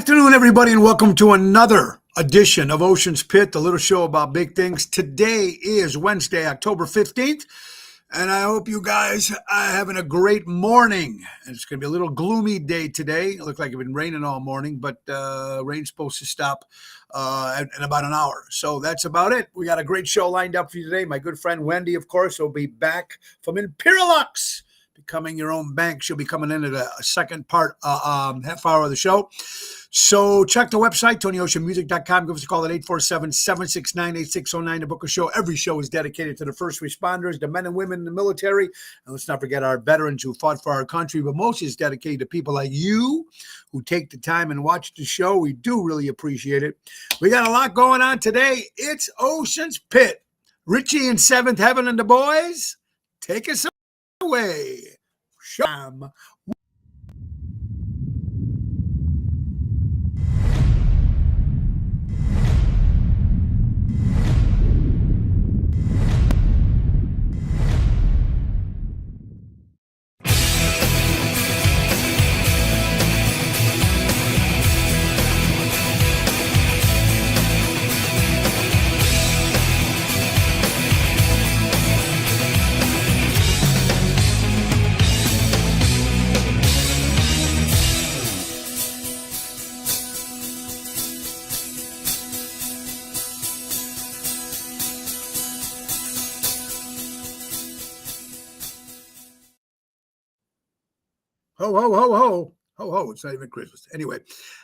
afternoon, everybody, and welcome to another edition of Ocean's Pit, the little show about big things. Today is Wednesday, October 15th, and I hope you guys are having a great morning. It's going to be a little gloomy day today. It looks like it's been raining all morning, but rain's supposed to stop in about an hour. So that's about it. We got a great show lined up for you today. My good friend Wendy, of course, will be back from Imperialux, becoming your own bank. She'll be coming in at a second part, half hour of the show. So check the website, TonyOceanMusic.com. Give us a call at 847-769-8609 to book a show. Every show is dedicated to the first responders, the men and women in the military. And let's not forget our veterans who fought for our country, but most is dedicated to people like you who take the time and watch the show. We do really appreciate it. We got a lot going on today. It's Ocean's Pit. Richie in Seventh Heaven and the boys, take us away. Sham. Ho, ho, ho, ho. Ho, ho. It's not even Christmas. Anyway,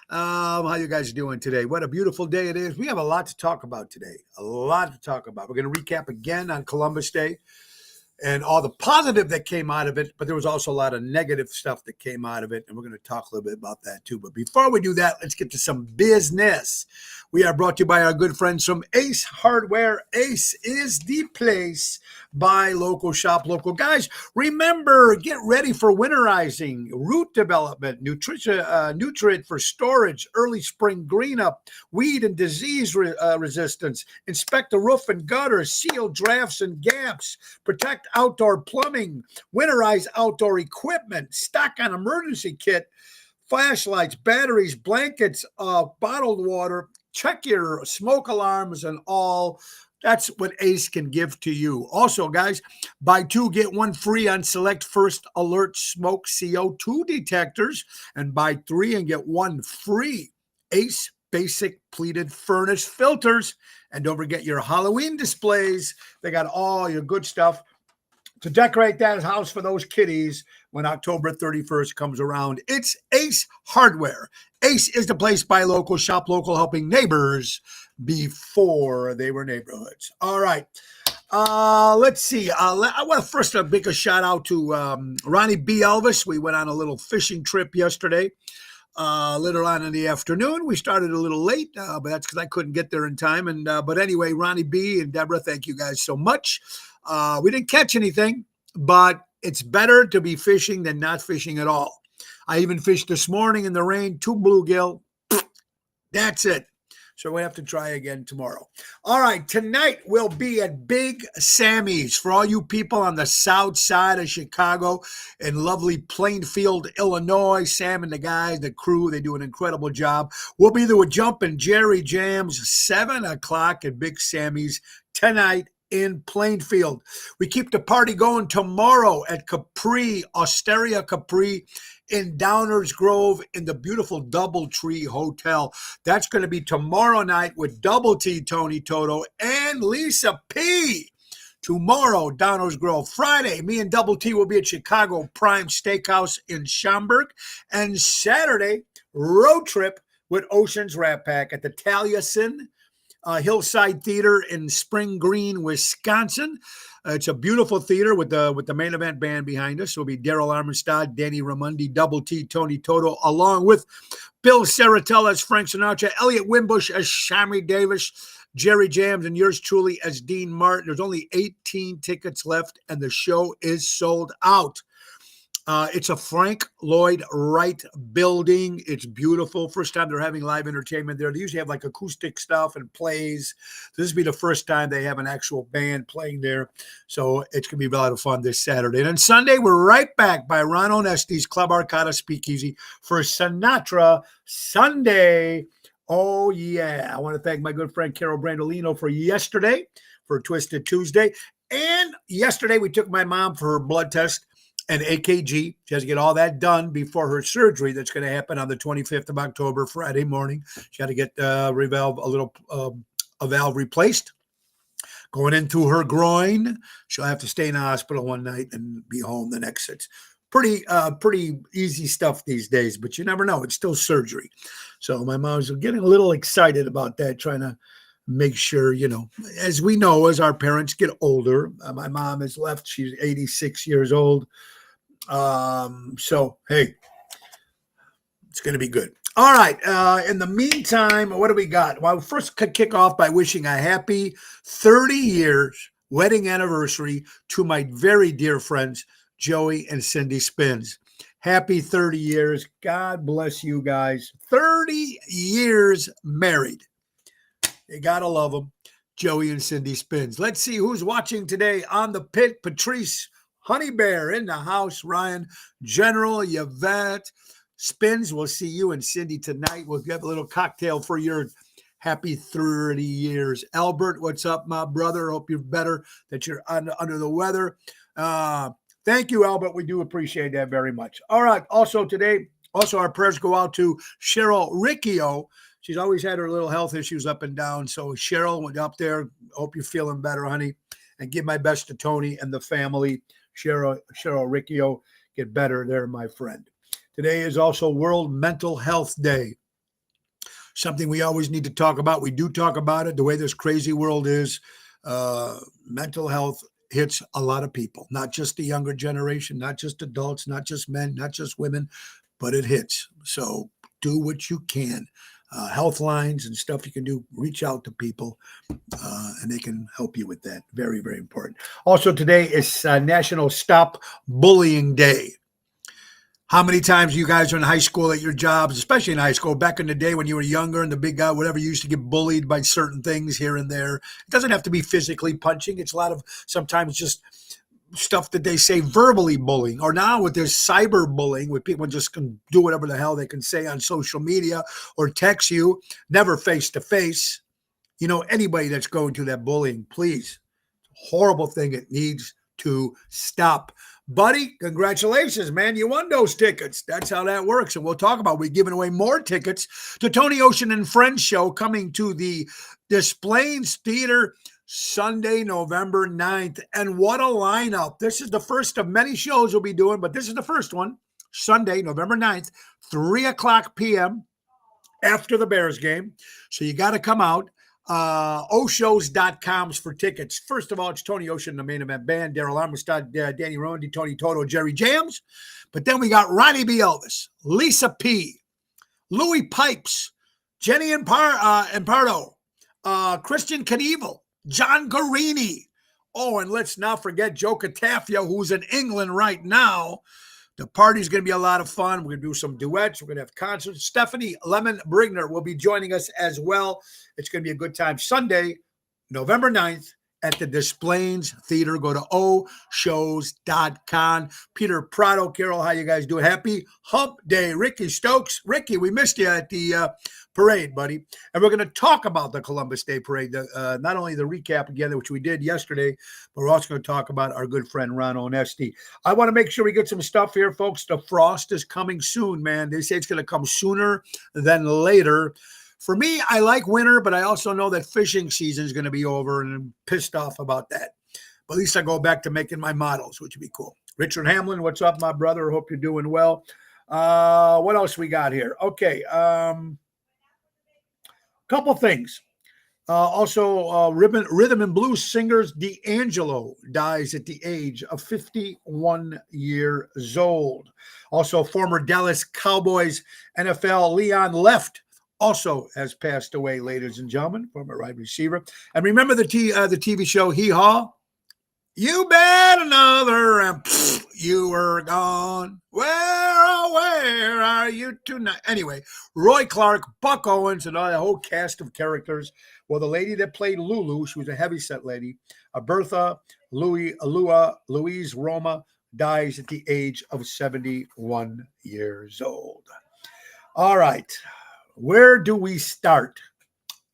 how you guys doing today? What a beautiful day it is. We have a lot to talk about today. A lot to talk about. We're going to recap again on Columbus Day and all the positive that came out of it, but there was also a lot of negative stuff that came out of it, and we're going to talk a little bit about that too. But before we do that, let's get to some business. We are brought to you by our good friends from Ace Hardware. Ace is the place. Buy local, shop local. Guys, remember, get ready for winterizing, root development, nutrient for storage, early spring green up, weed and disease resistance, inspect the roof and gutters, seal drafts and gaps, protect outdoor plumbing, winterize outdoor equipment, stock on emergency kit, flashlights, batteries, blankets, bottled water, check your smoke alarms and all. That's what Ace can give to you. Also, guys, buy two, get one free on select First Alert Smoke CO2 detectors, and buy three and get one free Ace Basic Pleated Furnace filters. And don't forget your Halloween displays. They got all your good stuff to decorate that house for those kiddies when October 31st comes around. It's Ace Hardware. Ace is the place, buy local, shop local, helping neighbors before they were neighborhoods. All right. Let's see. I want to first make a shout out to Ronnie B. Elvis. We went on a little fishing trip yesterday. Later on in the afternoon, we started a little late, but that's because I couldn't get there in time. But anyway, Ronnie B. and Deborah, thank you guys so much. We didn't catch anything, but it's better to be fishing than not fishing at all. I even fished this morning in the rain, 2 bluegill. That's it. So we have to try again tomorrow. All right, tonight we'll be at Big Sammy's for all you people on the south side of Chicago in lovely Plainfield, Illinois. Sam and the guys, the crew, they do an incredible job. We'll be there with Jumpin' Jerry Jams, 7 o'clock at Big Sammy's tonight in Plainfield. We keep the party going tomorrow at Capri, Osteria Capri in Downers Grove in the beautiful Doubletree Hotel. That's going to be tomorrow night with Double T, Tony Toto, and Lisa P. Tomorrow, Downers Grove. Friday, me and Double T will be at Chicago Prime Steakhouse in Schaumburg. And Saturday, road trip with Ocean's Rat Pack at the Taliesin Hillside Theater in Spring Green, Wisconsin. It's a beautiful theater with the main event band behind us. It'll be Daryl Armenstad, Danny Ramundi, Double T, Tony Toto, along with Bill Saratella as Frank Sinatra, Elliot Wimbush as Shammy Davis, Jerry Jams, and yours truly as Dean Martin. There's only 18 tickets left, and the show is sold out. It's a Frank Lloyd Wright building. It's beautiful. First time they're having live entertainment there. They usually have like acoustic stuff and plays. This will be the first time they have an actual band playing there. So it's going to be a lot of fun this Saturday. And then Sunday, we're right back by Ron Onesti's Club Arcada Speakeasy for Sinatra Sunday. Oh, yeah. I want to thank my good friend Carol Brandolino for yesterday, for Twisted Tuesday. And yesterday, we took my mom for her blood test and AKG. She has to get all that done before her surgery that's going to happen on the 25th of October, Friday morning. She had to get a valve replaced. Going into her groin. She'll have to stay in the hospital one night and be home the next. It's pretty easy stuff these days, but you never know. It's still surgery. So my mom's getting a little excited about that, trying to make sure, as we know, as our parents get older, my mom has left. She's 86 years old. So, hey, it's going to be good. All right. In the meantime, what do we got? Well, first kick off by wishing a happy 30 years wedding anniversary to my very dear friends, Joey and Cindy Spins. Happy 30 years. God bless you guys. 30 years married. You got to love them. Joey and Cindy Spins. Let's see who's watching today on the pit. Patrice Honey Bear in the house. Ryan General, Yvette Spins. We'll see you and Cindy tonight. We'll have a little cocktail for your happy 30 years. Albert, what's up, my brother? Hope you're better, that you're under the weather. Thank you, Albert. We do appreciate that very much. All right. Also today, our prayers go out to Cheryl Riccio. She's always had her little health issues up and down. So Cheryl went up there. Hope you're feeling better, honey. And give my best to Tony and the family. Cheryl Riccio, get better there, my friend. Today is also World Mental Health Day. Something we always need to talk about. We do talk about it. The way this crazy world is, mental health hits a lot of people, not just the younger generation, not just adults, not just men, not just women, but it hits. So do what you can. Health lines and stuff you can do, reach out to people, and they can help you with that. Very, very important. Also, today is National Stop Bullying Day. How many times you guys are in high school at your jobs, especially in high school, back in the day when you were younger and the big guy, whatever, you used to get bullied by certain things here and there. It doesn't have to be physically punching. It's a lot of sometimes just stuff that they say verbally bullying, or now with this cyber bullying, where people just can do whatever the hell they can say on social media or text you, never face to face. Anybody that's going through that bullying, please, horrible thing. It needs to stop. Buddy, congratulations, man. You won those tickets. That's how that works. And we'll talk about, we're giving away more tickets to Tony Ocean and Friends show coming to the Des Plaines Theater Sunday, November 9th. And what a lineup. This is the first of many shows we'll be doing, but this is the first one. Sunday, November 9th, 3:00 p.m. after the Bears game. So you got to come out. Oshows.com for tickets. First of all, it's Tony Ocean, the main event band, Daryl Armstead, Danny Rondi, Tony Toto, Jerry Jams. But then we got Ronnie B. Elvis, Lisa P., Louis Pipes, Jenny Impardo, Christian Knievel, John Guarini. Oh, and let's not forget Joe Catafia, who's in England right now. The party's going to be a lot of fun. We're going to do some duets. We're going to have concerts. Stephanie Lemon Brigner will be joining us as well. It's going to be a good time. Sunday, November 9th at the Des Plaines Theater. Go to oshows.com. Peter Prado, Carol, how you guys doing? Happy Hump Day. Ricky Stokes. Ricky, we missed you at the parade, buddy. And we're going to talk about the Columbus Day Parade. Not only the recap again, which we did yesterday, but we're also going to talk about our good friend Ron Onesti. I want to make sure we get some stuff here, folks. The frost is coming soon, man. They say it's going to come sooner than later. For me, I like winter, but I also know that fishing season is going to be over, and I'm pissed off about that. But at least I go back to making my models, which would be cool. Richard Hamlin, what's up, my brother? Hope you're doing well. What else we got here? Okay. Couple things. Also, rhythm and blues singers D'Angelo dies at the age of 51 years old. Also, former Dallas Cowboys NFL Leon Left also has passed away, ladies and gentlemen, former wide receiver. And remember the TV show Hee Haw? You bet another, and you were gone. Where are you tonight? Anyway, Roy Clark, Buck Owens, and the whole cast of characters. Well, the lady that played Lulu, she was a heavyset lady. Bertha Louise Roma dies at the age of 71 years old. All right, where do we start?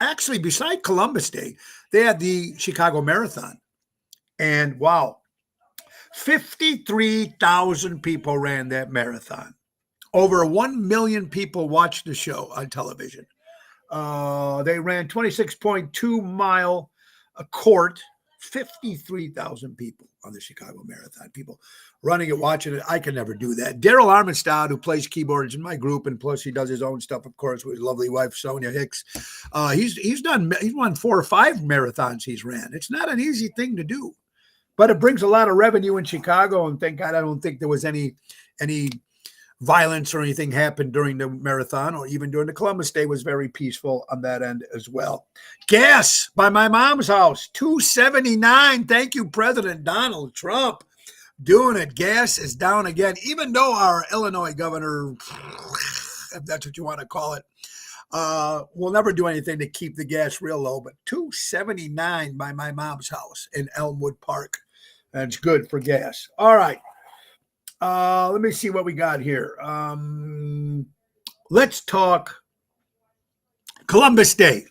Actually, beside Columbus Day, they had the Chicago Marathon. And wow, 53,000 people ran that marathon. Over 1 million people watched the show on television. They ran 26.2 mile a court, 53,000 people on the Chicago Marathon. People running it, watching it. I can never do that. Daryl Armstead, who plays keyboards in my group, and plus he does his own stuff, of course, with his lovely wife Sonia Hicks. He's won 4 or 5 marathons he's ran. It's not an easy thing to do. But it brings a lot of revenue in Chicago, and thank God I don't think there was any violence or anything happened during the marathon, or even during the Columbus Day. Was very peaceful on that end as well. Gas by my mom's house, $2.79. Thank you, President Donald Trump, doing it. Gas is down again, even though our Illinois governor, if that's what you want to call it, will never do anything to keep the gas real low. But $2.79 by my mom's house in Elmwood Park. That's good for gas. All right. Let me see what we got here. Let's talk Columbus Day.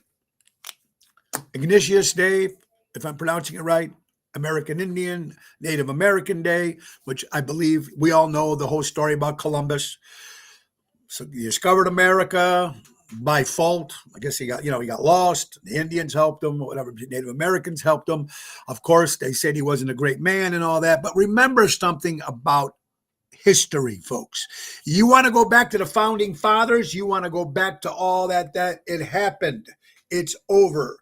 Ignatius Day, if I'm pronouncing it right. American Indian, Native American Day, which I believe we all know the whole story about Columbus. So he discovered America by fault. I guess he got lost. The Indians helped him, whatever. Native Americans helped him. Of course, they said he wasn't a great man and all that. But remember something about history, folks. You want to go back to the founding fathers? You want to go back to all that it happened. It's over.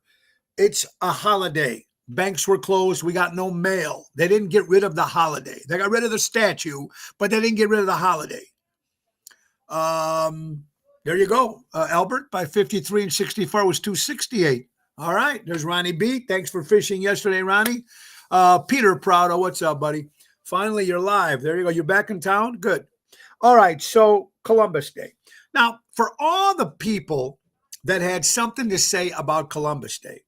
It's a holiday. Banks were closed. We got no mail. They didn't get rid of the holiday. They got rid of the statue, but they didn't get rid of the holiday. There you go. Albert, by 53 and 64 was 268. All right. There's Ronnie B. Thanks for fishing yesterday, Ronnie. Peter Prado, what's up, buddy? Finally, you're live. There you go. You're back in town? Good. All right. So Columbus Day. Now, for all the people that had something to say about Columbus Day,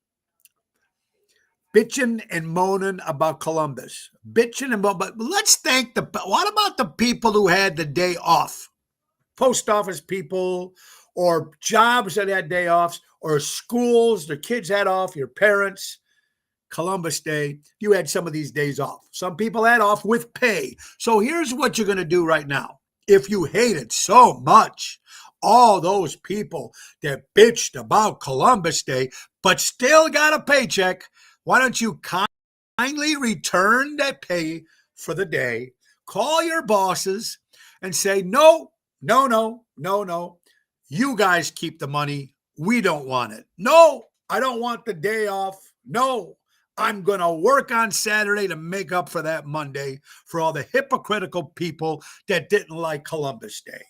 bitching and moaning about Columbus, but let's thank what about the people who had the day off? Post office people, or jobs that had day offs, or schools, their kids had off, your parents. Columbus Day, you had some of these days off. Some people had off with pay. So here's what you're going to do right now. If you hate it so much, all those people that bitched about Columbus Day, but still got a paycheck, why don't you kindly return that pay for the day, call your bosses and say, no. You guys keep the money. We don't want it. No, I don't want the day off. No, I'm going to work on Saturday to make up for that Monday for all the hypocritical people that didn't like Columbus Day.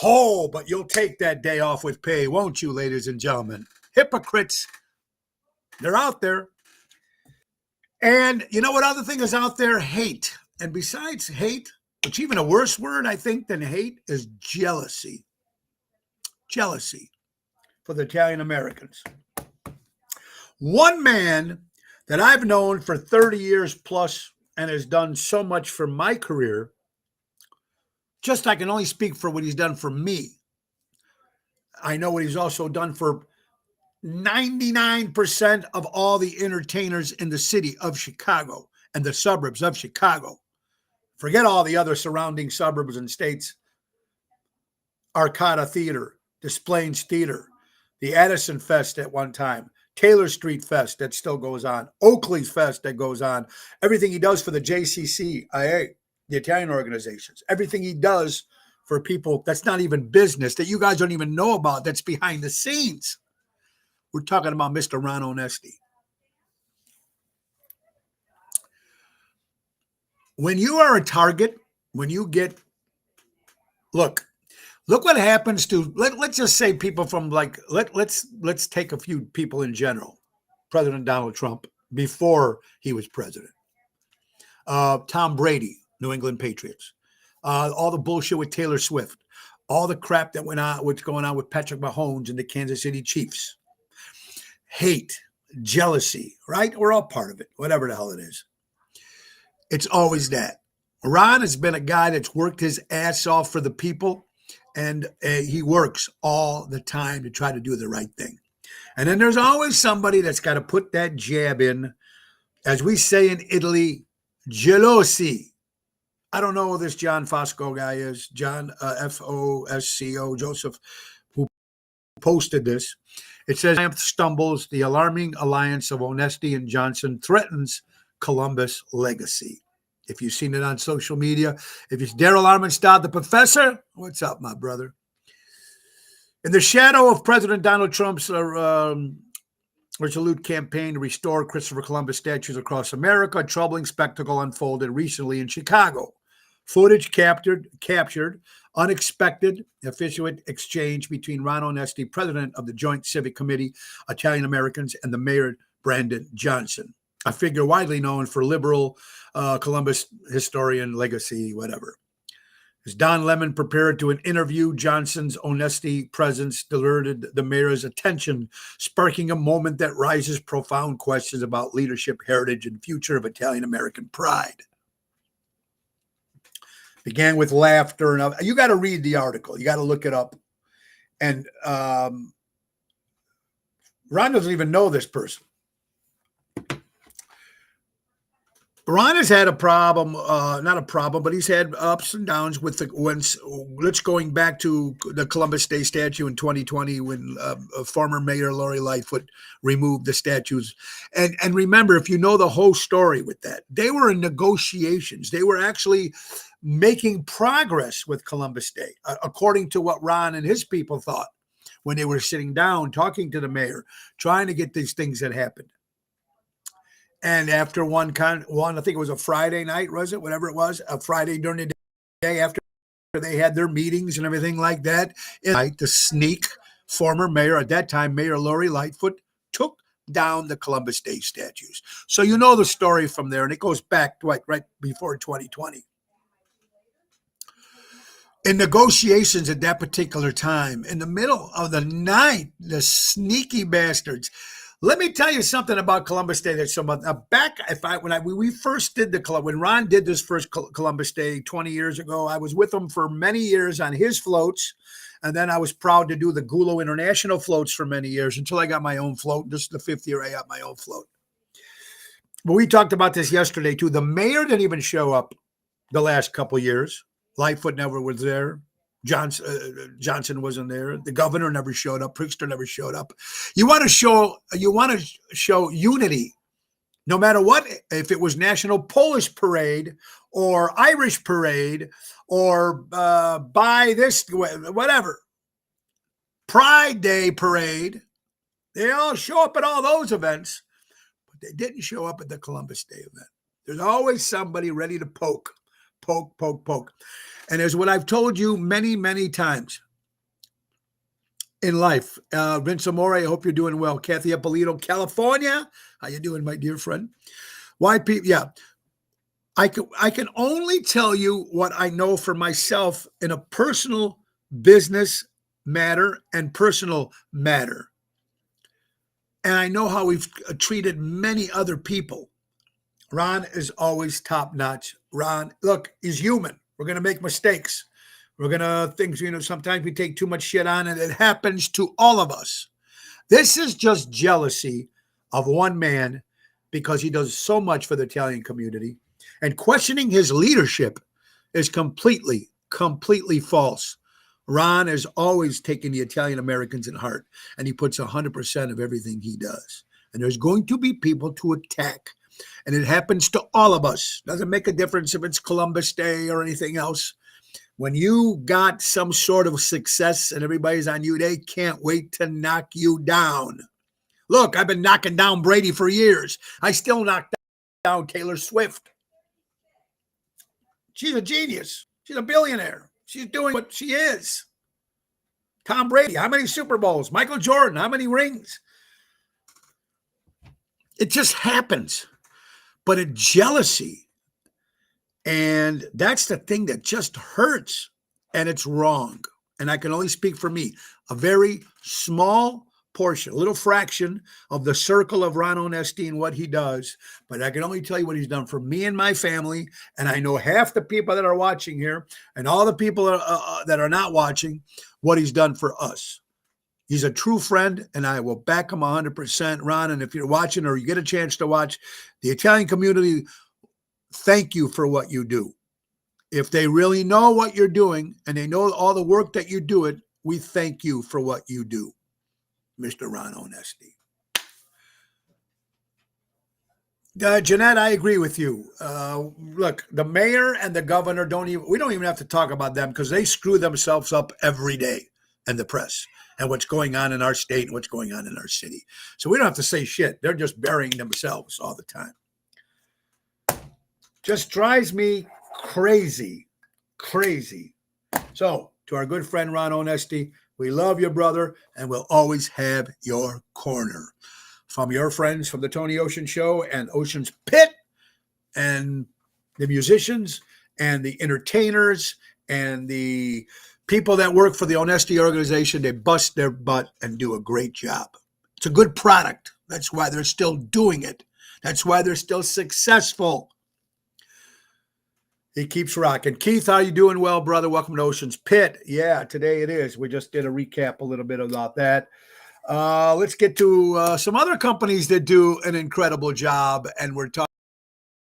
Oh, but you'll take that day off with pay, won't you, ladies and gentlemen? Hypocrites, they're out there. And you know what other thing is out there? Hate. And besides hate, which even a worse word, I think, than hate is jealousy. Jealousy for the Italian Americans. One man that I've known for 30 years plus and has done so much for my career, just I can only speak for what he's done for me. I know what he's also done for 99% of all the entertainers in the city of Chicago and the suburbs of Chicago. Forget all the other surrounding suburbs and states. Arcata Theater, Des Plaines Theater, the Addison Fest at one time, Taylor Street Fest that still goes on, Oakley's Fest that goes on, everything he does for the JCCIA, the Italian organizations, everything he does for people that's not even business, that you guys don't even know about, that's behind the scenes. We're talking about Mr. Ron Onesti. When you are a target, when you get, look what happens to, let's just say people from let's take a few people in general. President Donald Trump before he was president. Tom Brady, New England Patriots, all the bullshit with Taylor Swift, all the crap that went on, what's going on with Patrick Mahomes and the Kansas City Chiefs. Hate, jealousy, right? We're all part of it, whatever the hell it is. It's always that. Ron has been a guy that's worked his ass off for the people, and he works all the time to try to do the right thing. And then there's always somebody that's got to put that jab in, as we say in Italy, gelosi. I don't know who this John Fosco guy is, John Fosco, Joseph, who posted this. It says, Triumph stumbles, the alarming alliance of Onesti and Johnson threatens Columbus legacy. If you've seen it on social media, if it's Daryl Armenstadt, the professor, what's up, my brother? In the shadow of President Donald Trump's resolute campaign to restore Christopher Columbus statues across America, a troubling spectacle unfolded recently in Chicago. Footage captured unexpected official exchange between Ron Onesti, president of the Joint Civic Committee, Italian Americans, and the mayor, Brandon Johnson, a figure widely known for liberal Columbus historian, legacy, whatever. As Don Lemon prepared to interview, Johnson's Onesti presence diverted the mayor's attention, sparking a moment that raises profound questions about leadership, heritage, and future of Italian-American pride. Began with laughter. And you got to read the article. You got to look it up. And Ron doesn't even know this person. Ron has had a problem, not a problem, but he's had ups and downs with let's going back to the Columbus Day statue in 2020 when former Mayor Lori Lightfoot removed the statues. And remember, if you know the whole story with that, they were in negotiations. They were actually making progress with Columbus Day, according to what Ron and his people thought when they were sitting down, talking to the mayor, trying to get these things that happened. And after one, I think it was a Friday night, was it? Whatever it was, a Friday during the day after they had their meetings and everything like that, the sneak former mayor, at that time, Mayor Lori Lightfoot, took down the Columbus Day statues. So you know the story from there, and it goes back to right before 2020. In negotiations at that particular time, in the middle of the night, the sneaky bastards. Let me tell you something about Columbus Day. That's we first did when Ron did this first Columbus Day 20 years ago, I was with him for many years on his floats, and then I was proud to do the Gulo International floats for many years until I got my own float. This is the 5th year I got my own float. But we talked about this yesterday too. The mayor didn't even show up the last couple years. Lightfoot never was there. Johnson wasn't there. The governor never showed up. Pritzker never showed up. You want to show unity, no matter what. If it was National Polish Parade or Irish Parade or by this whatever Pride Day Parade, they all show up at all those events, but they didn't show up at the Columbus Day event. There's always somebody ready to poke. And as what I've told you many, many times in life, Vince Amore, I hope you're doing well. Kathy Ippolito, California. How you doing, my dear friend? Yeah. I can only tell you what I know for myself in a personal business matter and personal matter. And I know how we've treated many other people. Ron is always top notch. Ron, look, he's human. We're going to make mistakes. We're going to think, sometimes we take too much shit on, and it happens to all of us. This is just jealousy of one man because he does so much for the Italian community. And questioning his leadership is completely false. Ron is always taking the Italian Americans in heart, and he puts 100% of everything he does. And there's going to be people to attack. And it happens to all of us. Doesn't make a difference if it's Columbus Day or anything else. When you got some sort of success and everybody's on you, they can't wait to knock you down. Look, I've been knocking down Brady for years. I still knock down Taylor Swift. She's a genius. She's a billionaire. She's doing what she is. Tom Brady, how many Super Bowls? Michael Jordan, how many rings? It just happens. But a jealousy And that's the thing that just hurts, and it's wrong. And I can only speak for me. A very small portion, a little fraction of the circle of Ron Onesti and what he does. But I can only tell you what he's done for me and my family. And I know half the people that are watching here and all the people that are not watching what he's done for us. He's a true friend, and I will back him 100%, Ron. And if you're watching or you get a chance to watch, the Italian community, thank you for what you do. If they really know what you're doing and they know all the work that you do it, we thank you for what you do, Mr. Ron Onesti. Jeanette, I agree with you. Look, the mayor and the governor we don't even have to talk about them because they screw themselves up every day in the press and what's going on in our state and what's going on in our city. So we don't have to say shit. They're just burying themselves all the time. Just drives me crazy. So to our good friend Ron Onesti, we love you, brother, and we'll always have your corner. From your friends from the Tony Ocean Show and Ocean's Pit and the musicians and the entertainers and the people that work for the Onesti organization, they bust their butt and do a great job. It's a good product. That's why they're still doing it. That's why they're still successful. He keeps rocking. Keith, how you doing? Well, brother, welcome to Ocean's Pit. Yeah, today it is. We just did a recap a little bit about that. Let's get to some other companies that do an incredible job, and we're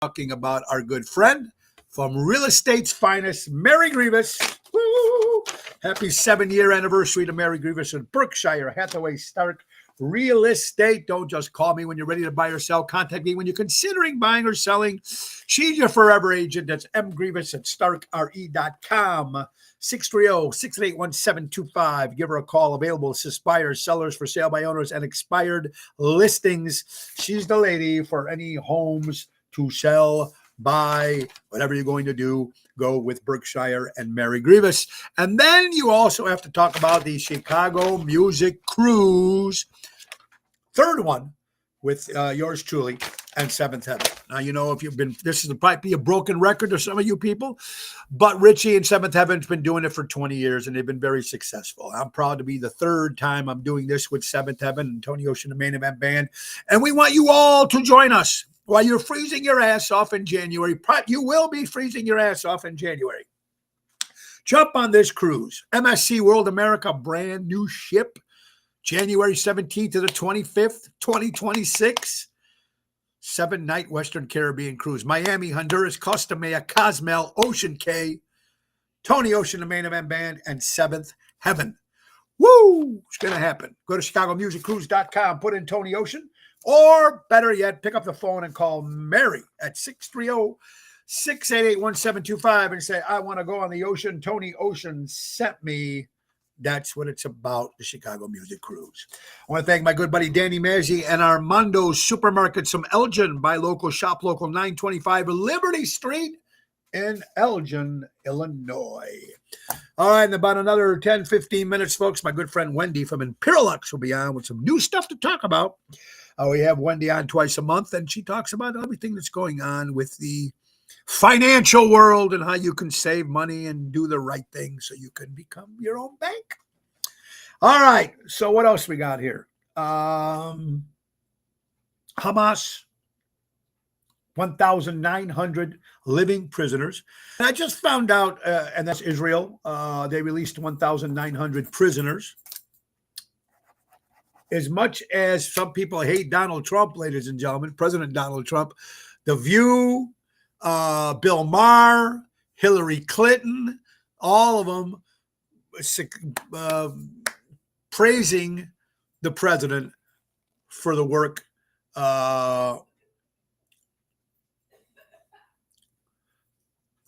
talking about our good friend from Real Estate's Finest, Mary Grievous. Woo! Happy 7-year anniversary to Mary Grievous and Berkshire Hathaway Stark Real Estate. Don't just call me when you're ready to buy or sell. Contact me when you're considering buying or selling. She's your forever agent. That's mgrievous@starkre.com. 630-688-1725. Give her a call. Available. Assist buyers, sellers, for sale by owners, and expired listings. She's the lady for any homes to sell, buy, whatever you're going to do. Go with Berkshire and Mary Grievous. And then you also have to talk about the Chicago Music Cruise. Third one with yours truly and Seventh Heaven. Now, you know, if you've been, this is probably be a broken record to some of you people, but Richie and Seventh Heaven's been doing it for 20 years and they've been very successful. I'm proud to be the third time I'm doing this with Seventh Heaven and Tony Ocean, the Main Event Band. And we want you all to join us while you're freezing your ass off in January. You will be freezing your ass off in January. Jump on this cruise. MSC World America, brand new ship. January 17th to the 25th, 2026. 7-night Western Caribbean cruise. Miami, Honduras, Costa Maya, Cozumel, Ocean Cay, Tony Ocean, the Main Event Band, and Seventh Heaven. Woo! It's going to happen. Go to ChicagoMusicCruise.com, put in Tony Ocean, or better yet, pick up the phone and call Mary at 630-688-1725 and say, I want to go on the ocean. Tony Ocean sent me. That's what it's about, the Chicago Music Cruise. I want to thank my good buddy Danny Mazzi and Armando's Supermarkets from Elgin. Buy local, shop local, 925 Liberty Street in Elgin, Illinois. All right, in about another 10, 15 minutes, folks, my good friend Wendy from Imperialux will be on with some new stuff to talk about. We have Wendy on twice a month, and she talks about everything that's going on with the financial world and how you can save money and do the right thing so you can become your own bank. All right. So what else we got here? Hamas, 1,900 living prisoners. And I just found out, and that's Israel, they released 1,900 prisoners. As much as some people hate Donald Trump, ladies and gentlemen, President Donald Trump, The View, Bill Maher, Hillary Clinton, all of them praising the president for the work.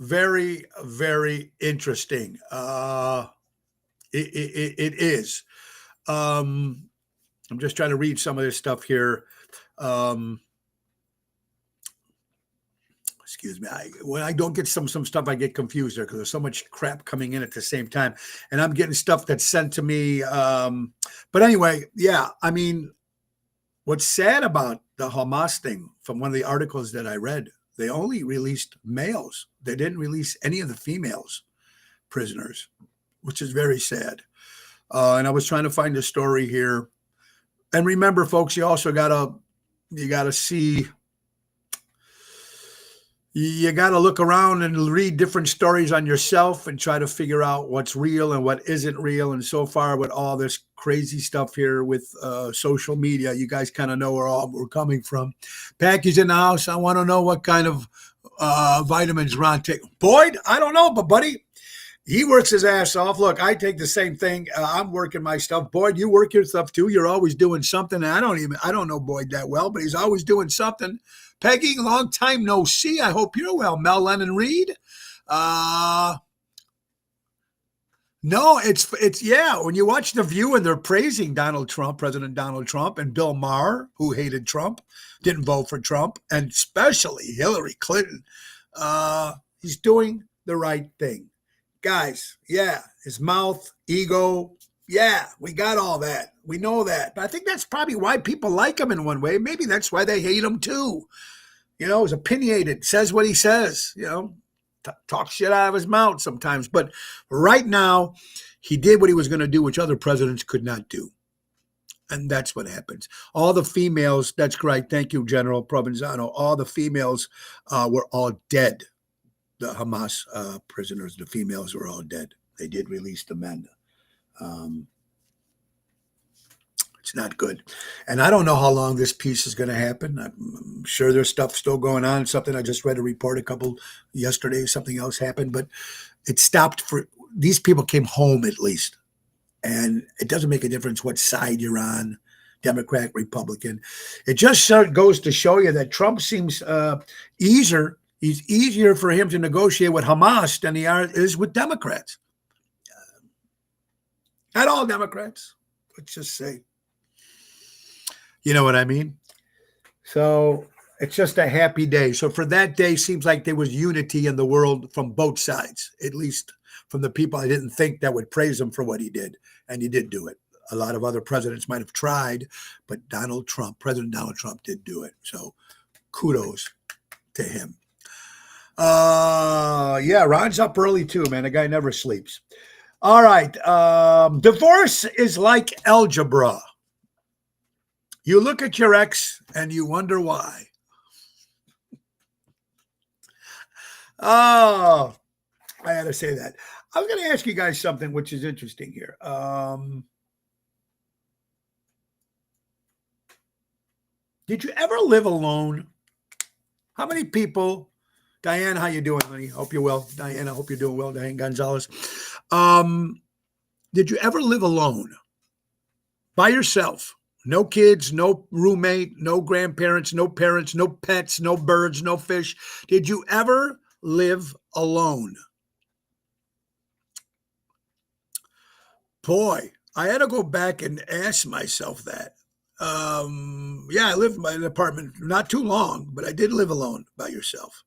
Very, very interesting. It is. I'm just trying to read some of this stuff here. Excuse me. When I don't get some stuff, I get confused there because there's so much crap coming in at the same time. And I'm getting stuff that's sent to me. But anyway, yeah, I mean, what's sad about the Hamas thing from one of the articles that I read They only released males. They didn't release any of the females prisoners, which is very sad. And I was trying to find a story here. And remember, folks, you gotta see, you gotta look around and read different stories on yourself and try to figure out what's real and what isn't real. And so far, with all this crazy stuff here with social media, you guys kind of know where we're coming from. Package in the house. I want to know what kind of vitamins Ron takes. Boyd, I don't know, but buddy, he works his ass off. Look, I take the same thing. I'm working my stuff. Boyd, you work your stuff too. You're always doing something. And I don't know Boyd that well, but he's always doing something. Peggy, long time no see. I hope you're well. Mel Lennon Reed. No, it's yeah. When you watch The View and they're praising Donald Trump, President Donald Trump, and Bill Maher, who hated Trump, didn't vote for Trump, and especially Hillary Clinton, he's doing the right thing. Guys, yeah, his mouth, ego, yeah, we got all that. We know that. But I think that's probably why people like him in one way. Maybe that's why they hate him too. He's opinionated, says what he says, talks shit out of his mouth sometimes. But right now, he did what he was going to do, which other presidents could not do. And that's what happens. All the females, that's correct. Thank you, General Provenzano. All the females were all dead. The Hamas prisoners, the females were all dead. They did release the men. It's not good. And I don't know how long this peace is going to happen. I'm sure there's stuff still going on. Something I just read a report yesterday, something else happened, but it stopped these people came home at least. And it doesn't make a difference what side you're on, Democrat, Republican. It just goes to show you that Trump seems easier. It's easier for him to negotiate with Hamas than he is with Democrats. Not all Democrats, let's just say. You know what I mean? So it's just a happy day. So for that day, seems like there was unity in the world from both sides, at least from the people I didn't think that would praise him for what he did. And he did do it. A lot of other presidents might have tried, but President Donald Trump did do it. So kudos to him. Yeah, Ron's up early too, man. The guy never sleeps. All right. Divorce is like algebra. You look at your ex and you wonder why. Oh, I had to say that. I was going to ask you guys something which is interesting here. Did you ever live alone? How many people... Diane, how you doing, honey? Hope you're well. Diane, I hope you're doing well. Diane Gonzalez. Did you ever live alone? By yourself? No kids, no roommate, no grandparents, no parents, no pets, no birds, no fish. Did you ever live alone? Boy, I had to go back and ask myself that. Yeah, I lived in my apartment not too long, but I did live alone by yourself.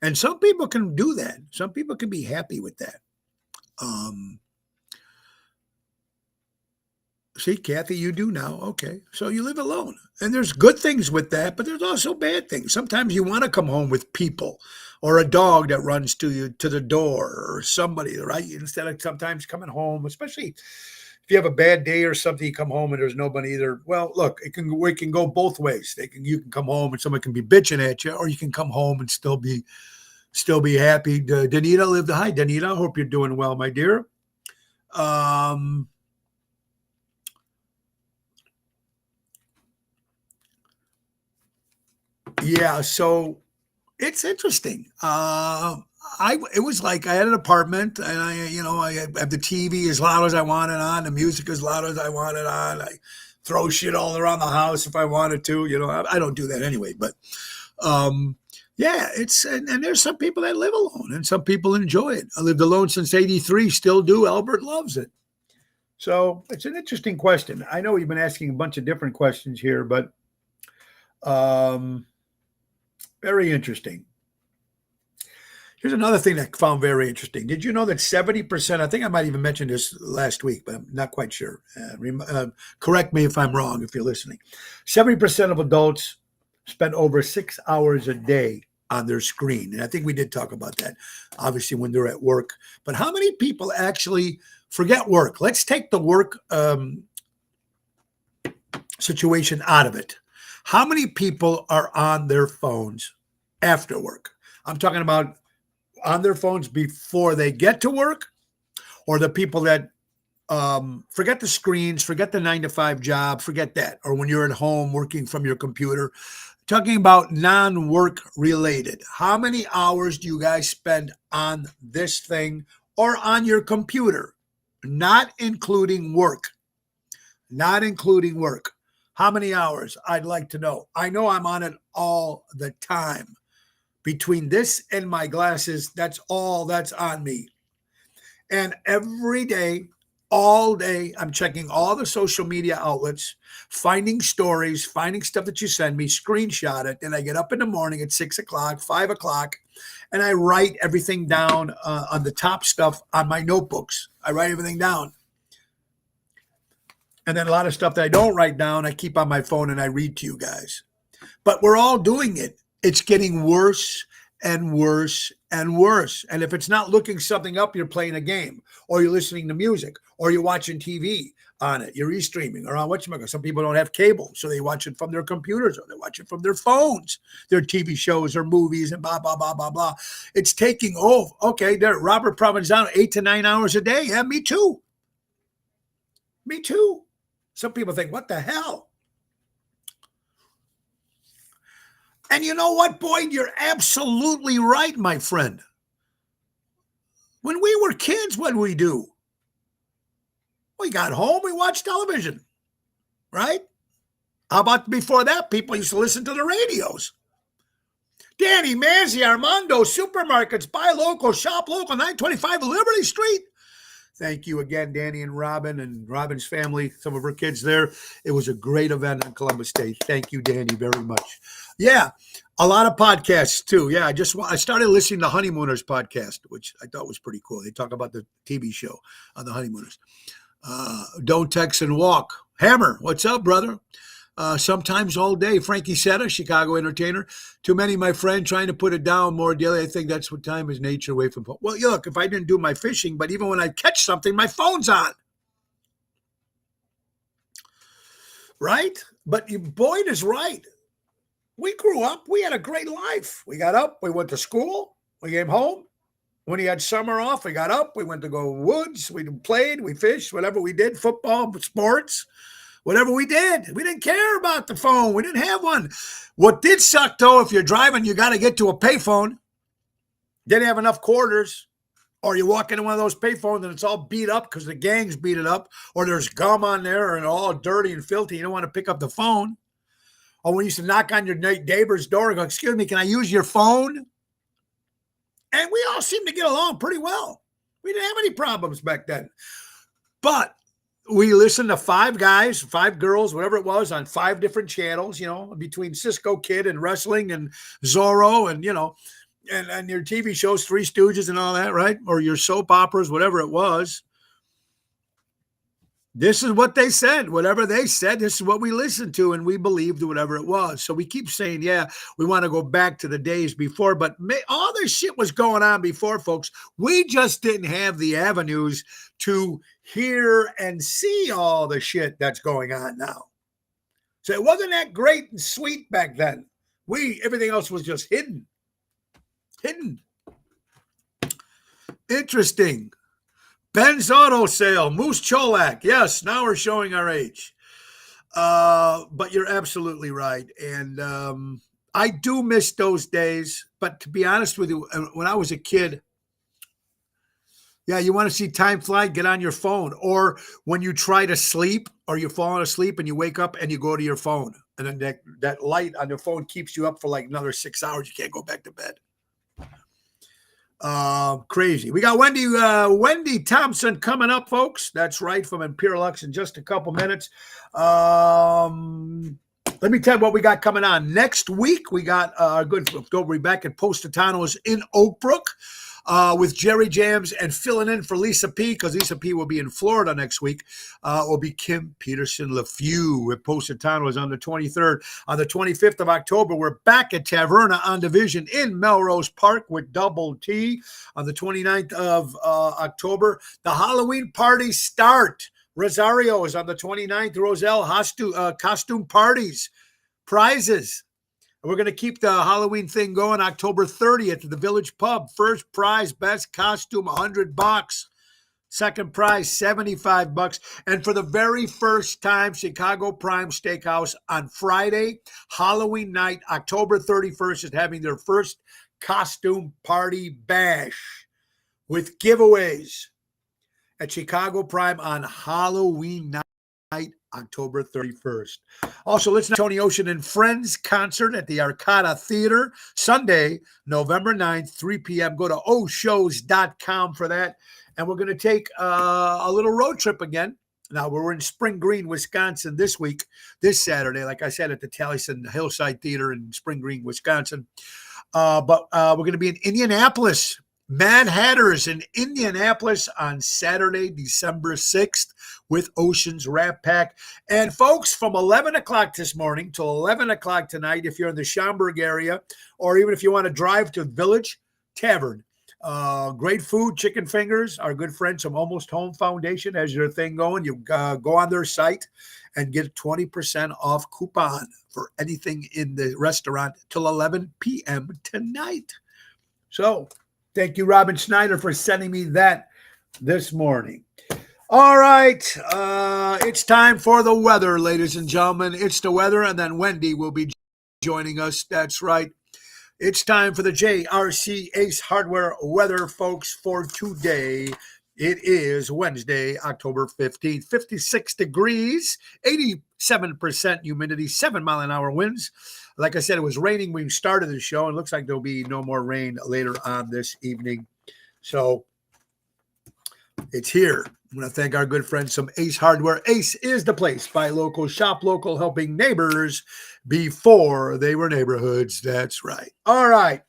And some people can do that. Some people can be happy with that. See, Kathy, you do now. Okay. So you live alone. And there's good things with that, but there's also bad things. Sometimes you want to come home with people or a dog that runs to you to the door or somebody, right? Instead of sometimes coming home, especially if you have a bad day or something, you come home and there's nobody either. Well, look, it can go both ways. You can come home and someone can be bitching at you, or you can come home and still be happy. Danita lived. Hi, Danita. I hope you're doing well, my dear. Yeah, so it's interesting. It was like I had an apartment, and I have the TV as loud as I wanted on, the music as loud as I wanted on. I throw shit all around the house if I wanted to. I don't do that anyway, but yeah, and there's some people that live alone, and some people enjoy it. I lived alone since '83, still do. Albert loves it. So it's an interesting question. I know you've been asking a bunch of different questions here, but very interesting. Here's another thing that I found very interesting. Did you know that 70%, I think I might even mention this last week, but I'm not quite sure. Correct me if I'm wrong if you're listening. 70% of adults spend over 6 hours a day on their screen. And I think we did talk about that, obviously, when they're at work. But how many people actually forget work? Let's take the work situation out of it. How many people are on their phones after work? I'm talking about on their phones before they get to work, or the people that forget the screens, forget the 9-to-5 job, forget that. Or when you're at home working from your computer, talking about non-work related. How many hours do you guys spend on this thing or on your computer? Not including work. Not including work. How many hours? I'd like to know. I know I'm on it all the time. Between this and my glasses, that's all that's on me. And every day, all day, I'm checking all the social media outlets, finding stories, finding stuff that you send me, screenshot it. And I get up in the morning at 6 o'clock, 5 o'clock, and I write everything down on the top stuff on my notebooks. I write everything down. And then a lot of stuff that I don't write down, I keep on my phone and I read to you guys. But we're all doing it. It's getting worse and worse and worse. And if it's not looking something up, you're playing a game, or you're listening to music, or you're watching TV on it. You're e-streaming or on whatchamacallit. Some people don't have cable, so they watch it from their computers, or they watch it from their phones, their TV shows or movies and blah, blah, blah, blah, blah. It's taking over. Okay, there, Robert Provenzano, 8 to 9 hours a day. Yeah, me too. Me too. Some people think, what the hell? And you know what, Boyd? You're absolutely right, my friend. When we were kids, what did we do? We got home, we watched television, right? How about before that? People used to listen to the radios. Danny, Manzi, Armando, supermarkets, buy local, shop local, 925 Liberty Street. Thank you again, Danny and Robin's family, some of her kids there. It was a great event on Columbus Day. Thank you, Danny, very much. Yeah, a lot of podcasts too. Yeah, I started listening to Honeymooners podcast, which I thought was pretty cool. They talk about the TV show on the Honeymooners. Don't Text and Walk. Hammer, what's up, brother? Sometimes all day. Frankie Setta, Chicago entertainer. Too many, my friend, trying to put it down more daily. I think that's what time is nature away from home. Well, look, if I didn't do my fishing, but even when I catch something, my phone's on. Right? But Boyd is right. We grew up. We had a great life. We got up. We went to school. We came home. When he had summer off, we got up. We went to go woods. We played. We fished. Whatever we did. Football, sports. Whatever we did, we didn't care about the phone. We didn't have one. What did suck, though, if you're driving, you got to get to a payphone. Didn't have enough quarters. Or you walk into one of those payphones and it's all beat up because the gangs beat it up. Or there's gum on there and all dirty and filthy. You don't want to pick up the phone. Or when you used to knock on your neighbor's door and go, excuse me, can I use your phone? And we all seemed to get along pretty well. We didn't have any problems back then. But we listened to 5 guys, 5 girls, whatever it was, on 5 different channels, between Cisco Kid and wrestling and Zorro and, and your TV shows, Three Stooges and all that, right? Or your soap operas, whatever it was. This is what they said. Whatever they said, this is what we listened to, and we believed whatever it was. So we keep saying, yeah, we want to go back to the days before, but all this shit was going on before, folks. We just didn't have the avenues to hear and see all the shit that's going on now. So it wasn't that great and sweet back then. Everything else was just hidden. Interesting. Ben's Auto Sale, Moose Cholak. Yes, now we're showing our age. But you're absolutely right. And I do miss those days. But to be honest with you, when I was a kid, yeah, you want to see time fly, get on your phone. Or when you try to sleep or you're falling asleep and you wake up and you go to your phone. And then that light on your phone keeps you up for like another 6 hours. You can't go back to bed. Crazy. We got Wendy Thompson coming up, folks. That's right, from Imperialux in just a couple minutes. Let me tell you what we got coming on next week. We got our good Rebecca at Positano's in Oak Brook. with Jerry Jams and filling in for Lisa P, because Lisa P will be in Florida next week, will be Kim Peterson LeFew with Positano's on the 23rd. On the 25th of October, we're back at Taverna on Division in Melrose Park with Double T. On the 29th of October, the Halloween parties start. Rosario is on the 29th. Roselle costume parties, prizes. We're going to keep the Halloween thing going October 30th at the Village Pub. First prize, best costume, $100. Second prize, $75. And for the very first time, Chicago Prime Steakhouse on Friday, Halloween night, October 31st, is having their first costume party bash with giveaways at Chicago Prime on Halloween night, October 31st. Also, listen to Tony Ocean and Friends concert at the Arcada Theater, Sunday, November 9th, 3 p.m. Go to oshows.com for that. And we're going to take a little road trip again. Now, we're in Spring Green, Wisconsin this week, this Saturday, like I said, at the Taliesin Hillside Theater in Spring Green, Wisconsin. But we're going to be in Indianapolis, Mad Hatters in Indianapolis on Saturday, December 6th with Ocean's Rap Pack. And folks, from 11 o'clock this morning till 11 o'clock tonight, if you're in the Schaumburg area, or even if you want to drive to Village Tavern, great food, chicken fingers. Our good friends from Almost Home Foundation has their thing going. You go on their site and get 20% off coupon for anything in the restaurant till 11 p.m. tonight. So thank you, Robin Schneider, for sending me that this morning. All right. It's time for the weather, ladies and gentlemen. It's the weather, and then Wendy will be joining us. That's right. It's time for the JRC Ace Hardware weather, folks, for today. It is Wednesday, October 15th, 56 degrees, 87% humidity, 7-mile-an-hour winds. Like I said, it was raining when we started the show, and it looks like there'll be no more rain later on this evening. So it's here. I want to thank our good friends from Ace Hardware. Ace is the place. Buy local, shop local, helping neighbors before they were neighborhoods. That's right. All right.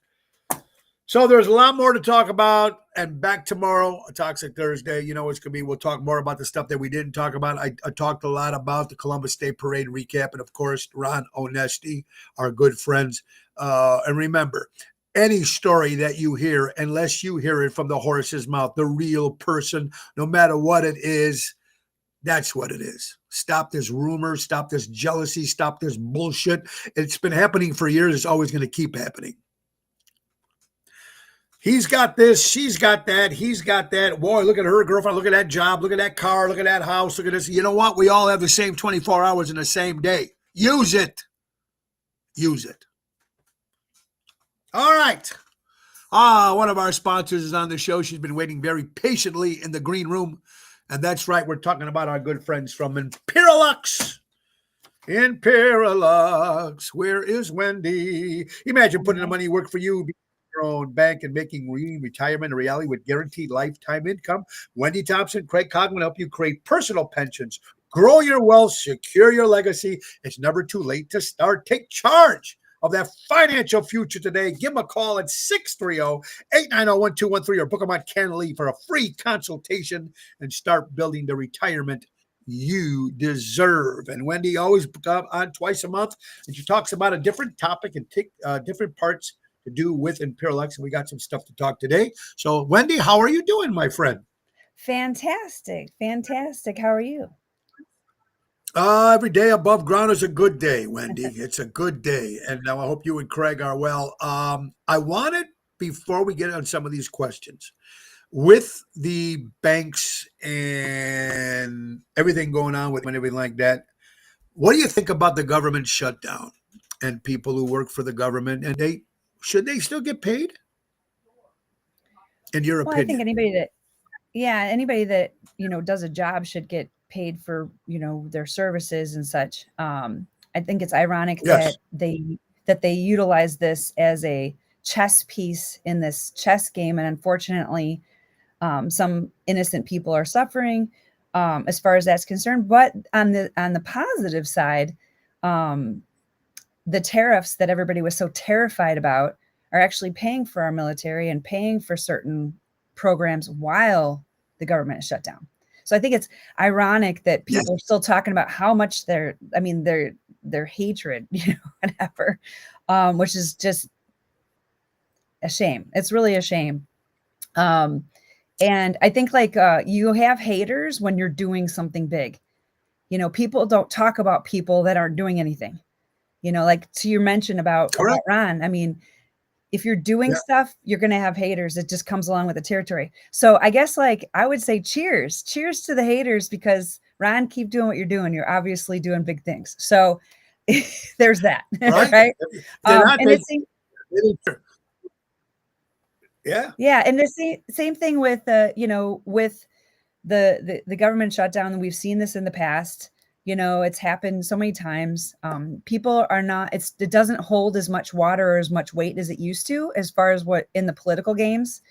So there's a lot more to talk about. And back tomorrow, a Toxic Thursday. You know it's going to be. We'll talk more about the stuff that we didn't talk about. I talked a lot about the Columbus Day Parade recap. And, of course, Ron Onesti, our good friends. And remember, any story that you hear, unless you hear it from the horse's mouth, the real person, no matter what it is, that's what it is. Stop this rumor. Stop this jealousy. Stop this bullshit. It's been happening for years. It's always going to keep happening. He's got this. She's got that. He's got that. Boy, look at her girlfriend. Look at that job. Look at that car. Look at that house. Look at this. You know what? We all have the same 24 hours in the same day. Use it. Use it. All right. One of our sponsors is on the show. She's been waiting very patiently in the green room. And that's right. We're talking about our good friends from Imperialux. Imperialux. Where is Wendy? Imagine putting the money to work for you, your own bank, and making retirement a reality with guaranteed lifetime income. Wendy Thompson, Craig Cogman help you create personal pensions, grow your wealth, secure your legacy. It's never too late to start. Take charge of that financial future today. Give them a call at 630-890-1213 or book them on Ken Lee for a free consultation and start building the retirement you deserve. And Wendy always on twice a month, and she talks about a different topic and different parts to do with Imperialux. And we got some stuff to talk today. So Wendy, how are you doing, my friend? Fantastic. Fantastic. How are you? Every day above ground is a good day, Wendy. It's a good day. And now I hope you and Craig are well. I wanted, before we get on some of these questions, with the banks and everything going on with everything like that, what do you think about the government shutdown and people who work for the government? And should they still get paid? In your opinion? I think anybody that, does a job should get paid for, their services and such. I think it's ironic Yes. that they utilize this as a chess piece in this chess game. And unfortunately, some innocent people are suffering as far as that's concerned. But on the positive side, the tariffs that everybody was so terrified about are actually paying for our military and paying for certain programs while the government is shut down. So I think it's ironic that Yes. people are still talking about how much their hatred, whatever, which is just a shame. It's really a shame. And I think like you have haters when you're doing something big. People don't talk about people that aren't doing anything. Like to your mention about Correct. Ron. I mean, if you're doing Yeah. stuff, you're going to have haters. It just comes along with the territory. So I guess like I would say cheers to the haters, because Ron, keep doing what you're doing. You're obviously doing big things. So there's that. Right. Right. They're not, And it seems, yeah. yeah. And the same thing with, with the government shutdown. We've seen this in the past. It's happened so many times. People are not, it doesn't hold as much water or as much weight as it used to, as far as what in the political games.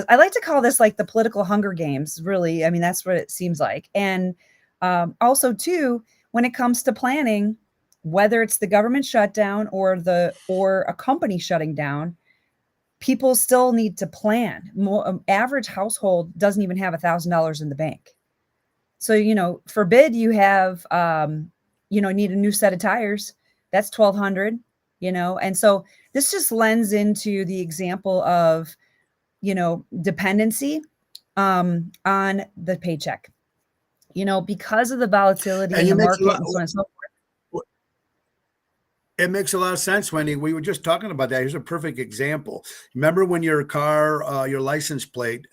I like to call this like the political Hunger Games, really. I mean, that's what it seems like. And also too, when it comes to planning, whether it's the government shutdown or a company shutting down, people still need to plan. Average household doesn't even have $1,000 in the bank. So, forbid you have, need a new set of tires. That's 1,200, and so this just lends into the example of, dependency on the paycheck, because of the volatility And in you the make market and so on and so forth. it makes a lot of sense, Wendy. We were just talking about that. Here's a perfect example. Remember when your car, your license plate,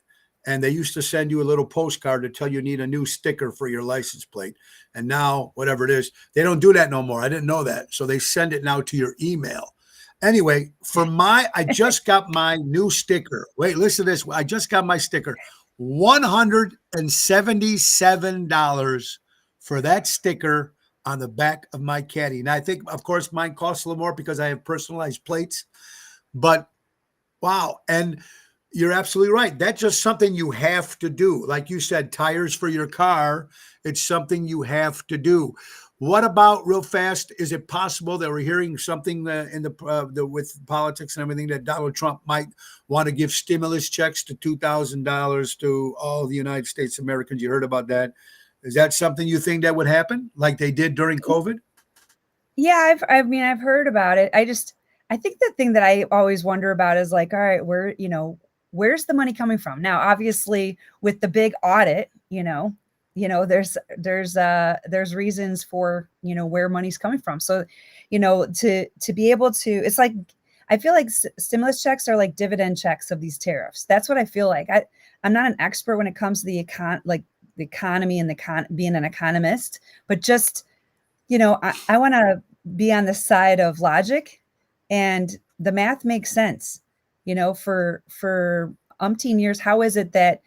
and they used to send you a little postcard to tell you need a new sticker for your license plate. And now, whatever it is, they don't do that no more. I didn't know that. So they send it now to your email. Anyway, I just got my new sticker. Wait, listen to this. I just got my sticker. $177 for that sticker on the back of my caddy. And I think, of course, mine costs a little more because I have personalized plates. But wow. And you're absolutely right. That's just something you have to do. Like you said, tires for your car. It's something you have to do. What about, real fast, is it possible that we're hearing something with politics and everything, that Donald Trump might want to give stimulus checks to $2,000 to all the United States Americans? You heard about that? Is that something you think that would happen, like they did during COVID? Yeah, I've heard about it. I think the thing that I always wonder about is like, all right, where's the money coming from? Now, obviously, with the big audit, there's reasons for, where money's coming from. So, to be able to, it's like, I feel like stimulus checks are like dividend checks of these tariffs. That's what I feel like. I'm not an expert when it comes to the economy and being an economist, but just, I want to be on the side of logic, and the math makes sense. For umpteen years, how is it that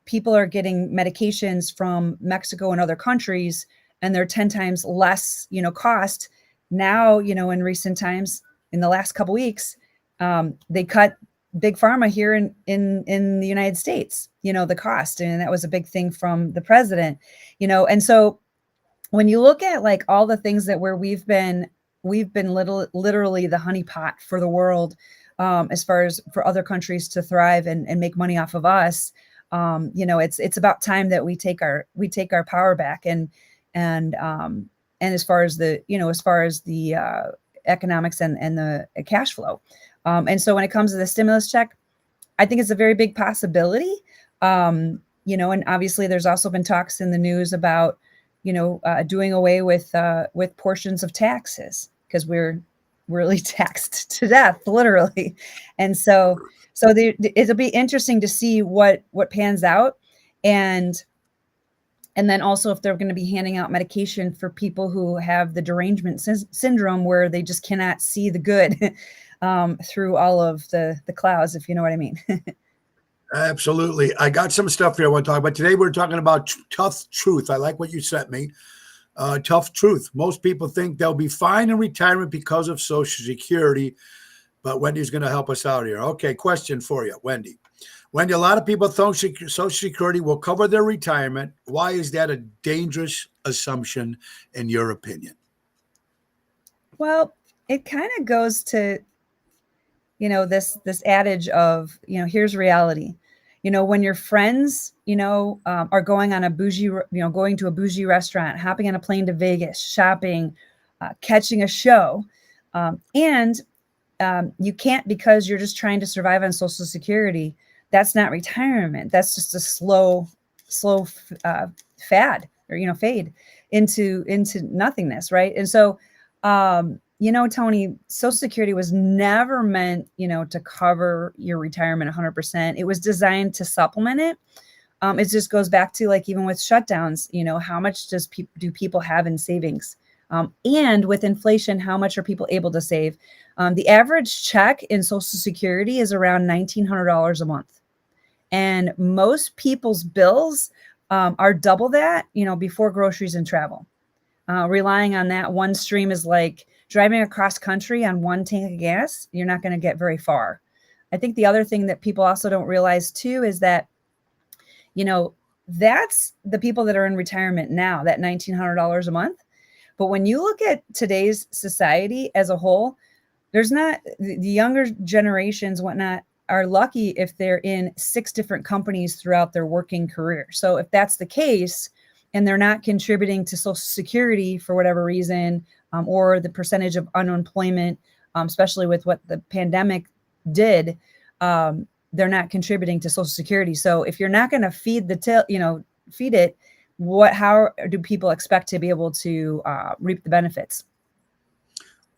people are getting medications from Mexico and other countries, and they're 10 times less, cost? Now, in recent times, in the last couple weeks, they cut big pharma here in the United States, the cost, and that was a big thing from the president, and so when you look at like all the things that we've been literally the honeypot for the world, as far as for other countries to thrive and make money off of us. It's about time that we take our power back, and as far as the economics and the cash flow. And so when it comes to the stimulus check, I think it's a very big possibility. And obviously there's also been talks in the news about, doing away with portions of taxes, because we're really taxed to death, literally. And so it'll be interesting to see what pans out. And then also if they're going to be handing out medication for people who have the derangement syndrome, where they just cannot see the good through all of the clouds, if you know what I mean. Absolutely. I got some stuff here I want to talk about. Today we're talking about tough truth. I like what you sent me. Tough truth. Most people think they'll be fine in retirement because of Social Security, but Wendy's going to help us out here. Okay, question for you, Wendy. Wendy, a lot of people think Social Security will cover their retirement. Why is that a dangerous assumption in your opinion? Well, it kind of goes to, this adage of, here's reality. When your friends, are going on a bougie, going to a bougie restaurant, hopping on a plane to Vegas, shopping, catching a show, and you can't because you're just trying to survive on Social Security. That's not retirement. That's just a slow fad, or fade into nothingness, right? And so, Tony, Social Security was never meant, to cover your retirement 100%. It was designed to supplement it. It just goes back to, like, even with shutdowns, how much do people have in savings? And with inflation, how much are people able to save? The average check in Social Security is around $1,900 a month. And most people's bills are double that, before groceries and travel. Relying on that one stream is like driving across country on one tank of gas. You're not going to get very far. I think the other thing that people also don't realize too is that, that's the people that are in retirement now, that $1,900 a month. But when you look at today's society as a whole, there's not the younger generations, whatnot, are lucky if they're in 6 different companies throughout their working career. So if that's the case, and they're not contributing to Social Security for whatever reason, or the percentage of unemployment, especially with what the pandemic did, they're not contributing to Social Security. So if you're not going to feed it, how do people expect to be able to reap the benefits?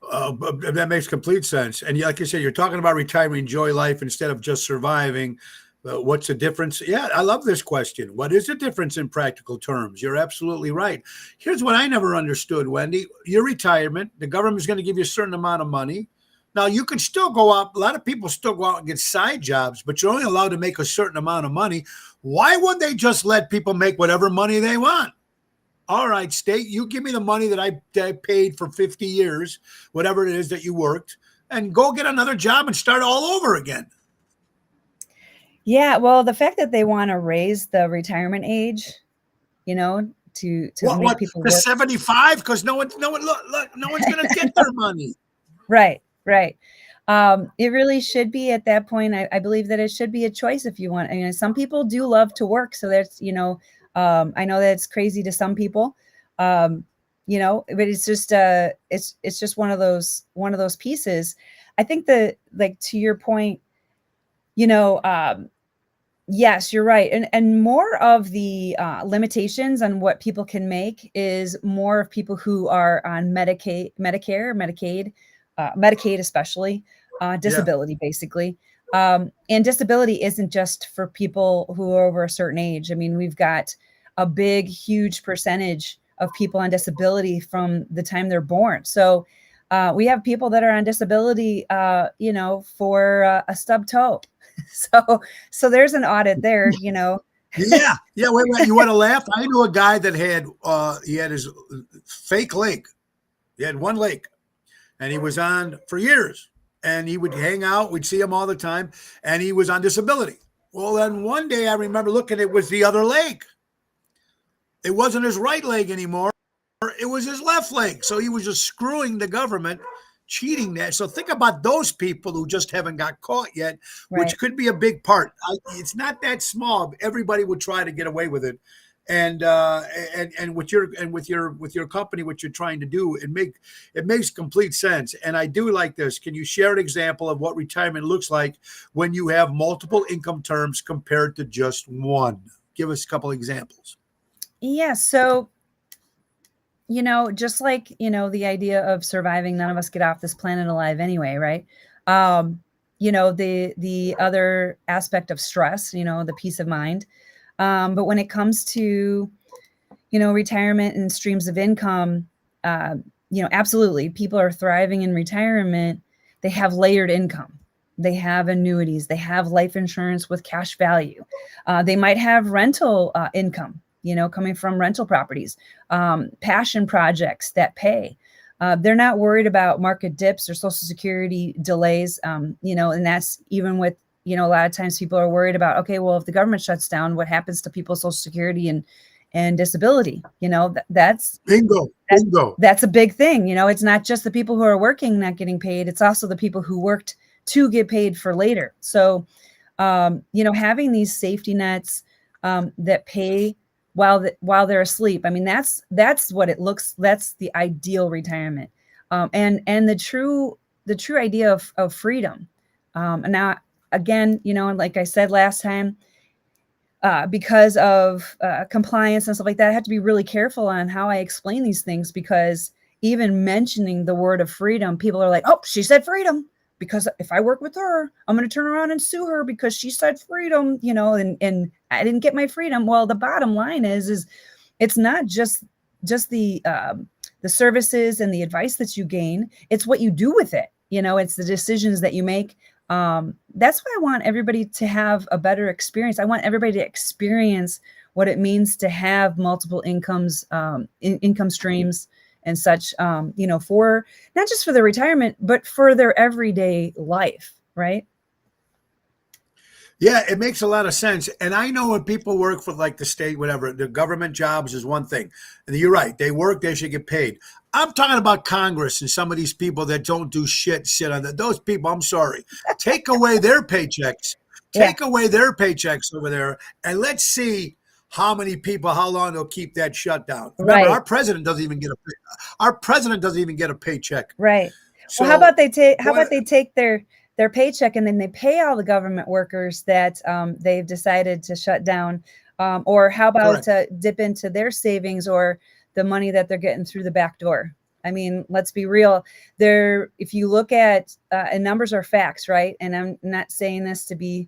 That makes complete sense. And like you said, you're talking about retiring, enjoy life instead of just surviving. What's the difference? Yeah, I love this question. What is the difference in practical terms? You're absolutely right. Here's what I never understood, Wendy. Your retirement, the government is going to give you a certain amount of money. Now, you can still go out. A lot of people still go out and get side jobs, but you're only allowed to make a certain amount of money. Why would they just let people make whatever money they want? All right, state, you give me the money that I paid for 50 years, whatever it is that you worked, and go get another job and start all over again. Yeah, well, the fact that they want to raise the retirement age, to make people to work 75, because no one's going to get their money. Right. It really should be at that point. I believe that it should be a choice if you want. Some people do love to work, so that's I know that it's crazy to some people, but it's just it's just one of those pieces. I think that, like, to your point, yes, you're right. And more of the limitations on what people can make is more of people who are on Medicare, Medicaid, Medicaid especially, disability, basically. And disability isn't just for people who are over a certain age. I mean, we've got a big, huge percentage of people on disability from the time they're born. So we have people that are on disability, for a stub toe. So there's an audit there, Yeah. Wait. You want to laugh? I knew a guy that he had his fake leg. He had one leg, and he was on for years. And he would hang out. We'd see him all the time, and he was on disability. Well, then one day I remember looking. It was the other leg. It wasn't his right leg anymore. It was his left leg. So he was just screwing the government, cheating that. So think about those people who just haven't got caught yet, which Right. could be a big part. It's not that small. Everybody would try to get away with it. And with your company, what you're trying to do, it makes complete sense. And I do like this. Can you share an example of what retirement looks like when you have multiple income terms compared to just one? Give us a couple examples. Yeah. So, just like, the idea of surviving, none of us get off this planet alive anyway, right? The other aspect of stress, the peace of mind. But when it comes to, retirement and streams of income, absolutely, people are thriving in retirement. They have layered income. They have annuities. They have life insurance with cash value. They might have rental income, coming from rental properties, passion projects that pay. They're not worried about market dips or Social Security delays, and that's even with, a lot of times people are worried about, okay, well, if the government shuts down, what happens to people's Social Security and disability? That's Bingo. that's a big thing. It's not just the people who are working not getting paid. It's also the people who worked to get paid for later. So, having these safety nets that pay while they're asleep. I mean, that's what it looks. That's the ideal retirement, and the true idea of freedom. And now, again, and like I said last time, because of compliance and stuff like that, I have to be really careful on how I explain these things, because even mentioning the word of freedom, people are like, "Oh, she said freedom." Because if I work with her, I'm going to turn around and sue her because she said freedom, and I didn't get my freedom. Well, the bottom line is it's not just the services and the advice that you gain. It's what you do with it. It's the decisions that you make. That's why I want everybody to have a better experience. I want everybody to experience what it means to have multiple incomes, income streams, and such, for not just for their retirement, but for their everyday life, right? Yeah, it makes a lot of sense. And I know when people work for like the state, whatever, the government jobs is one thing. And you're right, they work, they should get paid. I'm talking about Congress and some of these people that don't do shit on that. Those people, I'm sorry, take away their paychecks, take away their paychecks over there, and let's see how many people, how long they'll keep that shutdown. Remember, Right. our president doesn't even get a paycheck. Right. So Well, how about they take their paycheck and then they pay all the government workers that they've decided to shut down, or how about dip into their savings or the money that they're getting through the back door? I mean, let's be real. If you look at and numbers are facts, right? And I'm not saying this to be,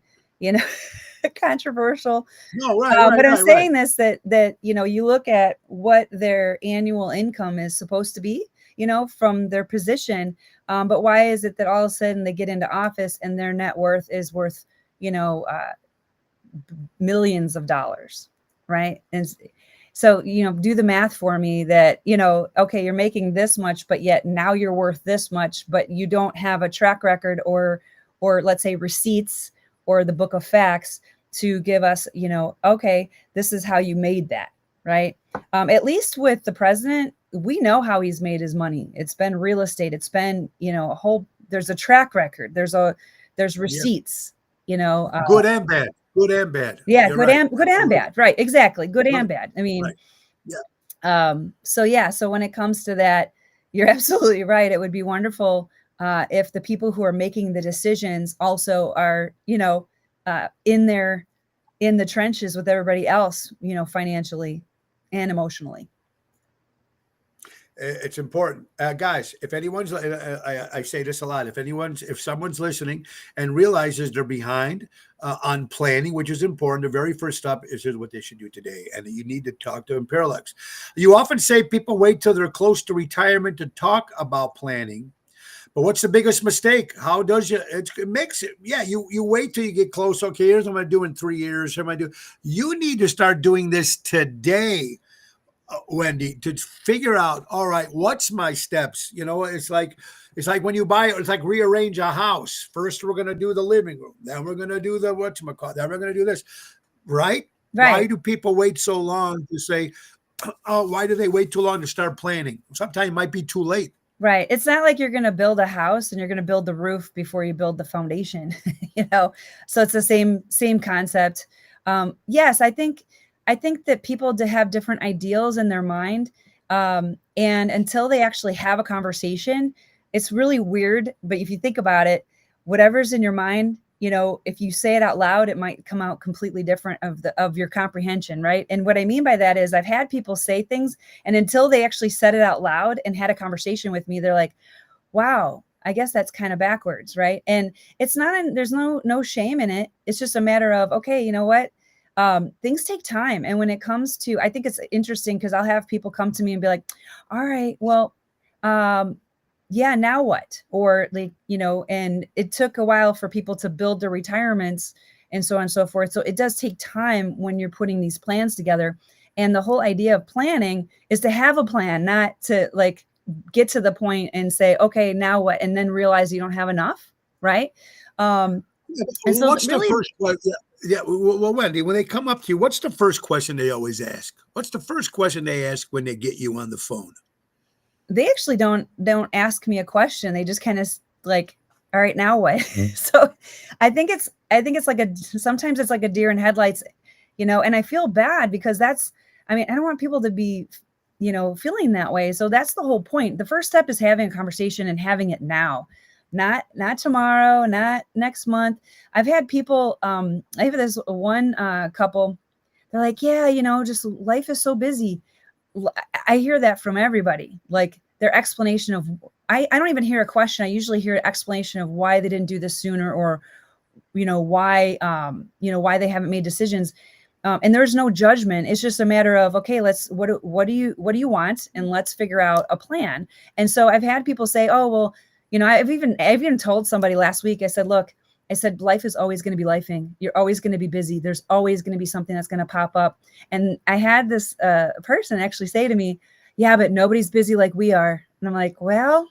controversial. No, right. But I'm saying this that you look at what their annual income is supposed to be, from their position. But why is it that all of a sudden they get into office and their net worth is worth, millions of dollars, right? And so, do the math for me that, okay, you're making this much, but yet now you're worth this much, but you don't have a track record or let's say receipts or the book of facts to give us, okay, this is how you made that, right? At least with the president, we know how he's made his money. It's been real estate. It's been, there's a track record. There's receipts, good and bad. Good and bad. Yeah, good and bad. Right. Exactly. Good and bad. I mean, So when it comes to that, you're absolutely right. It would be wonderful if the people who are making the decisions also are, in the trenches with everybody else, financially and emotionally. It's important, guys. If anyone's, I say this a lot. If someone's listening and realizes they're behind on planning, which is important, the very first step is what they should do today, and you need to talk to Imperalex. You often say people wait till they're close to retirement to talk about planning, but what's the biggest mistake? How does it makes it? Yeah, you wait till you get close. Okay, here's what I'm going to do in 3 years. Here's what I'm going to do. You need to start doing this today. Wendy, to figure out, all right, what's my steps? It's like when you buy it, it's like rearrange a house. First, we're going to do the living room. Then we're going to do the whatchamacallit. Then we're going to do this. Right? Why do people wait so long to say, oh, why do they wait too long to start planning? Sometimes it might be too late. Right. It's not like you're going to build a house and you're going to build the roof before you build the foundation, So it's the same concept. Yes, I think that people have different ideals in their mind. And until they actually have a conversation, it's really weird. But if you think about it, whatever's in your mind, if you say it out loud, it might come out completely different of your comprehension. Right. And what I mean by that is I've had people say things, and until they actually said it out loud and had a conversation with me, they're like, wow, I guess that's kind of backwards. Right. And it's not, there's no shame in it. It's just a matter of, okay, you know what? Things take time. And when it comes to, I think it's interesting because I'll have people come to me and be like, all right, well, yeah, now what? Or like, and it took a while for people to build their retirements and so on and so forth. So it does take time when you're putting these plans together. And the whole idea of planning is to have a plan, not to like get to the point and say, okay, now what? And then realize you don't have enough. Right. And so what's really, the first question? Yeah, well, Wendy, when they come up to you, what's the first question they always ask? What's the first question they ask when they get you on the phone? They actually don't ask me a question. They just kind of like all right, now what? So I think it's like sometimes it's like a deer in headlights, and I feel bad because I mean, I don't want people to be, feeling that way. So that's the whole point. The first step is having a conversation and having it now, not tomorrow, not next month. I've had people, I have this one couple, they're like, yeah, just life is so busy. I hear that from everybody. Like their explanation of, I don't even hear a question. I usually hear an explanation of why they didn't do this sooner, or why they haven't made decisions. And there's no judgment. It's just a matter of, okay, what do you want, and let's figure out a plan. And so I've had people say, oh well, I've even told somebody last week. I said, look, life is always going to be lifing. You're always going to be busy. There's always going to be something that's going to pop up. And I had this person actually say to me, yeah, but nobody's busy like we are. And I'm like, well,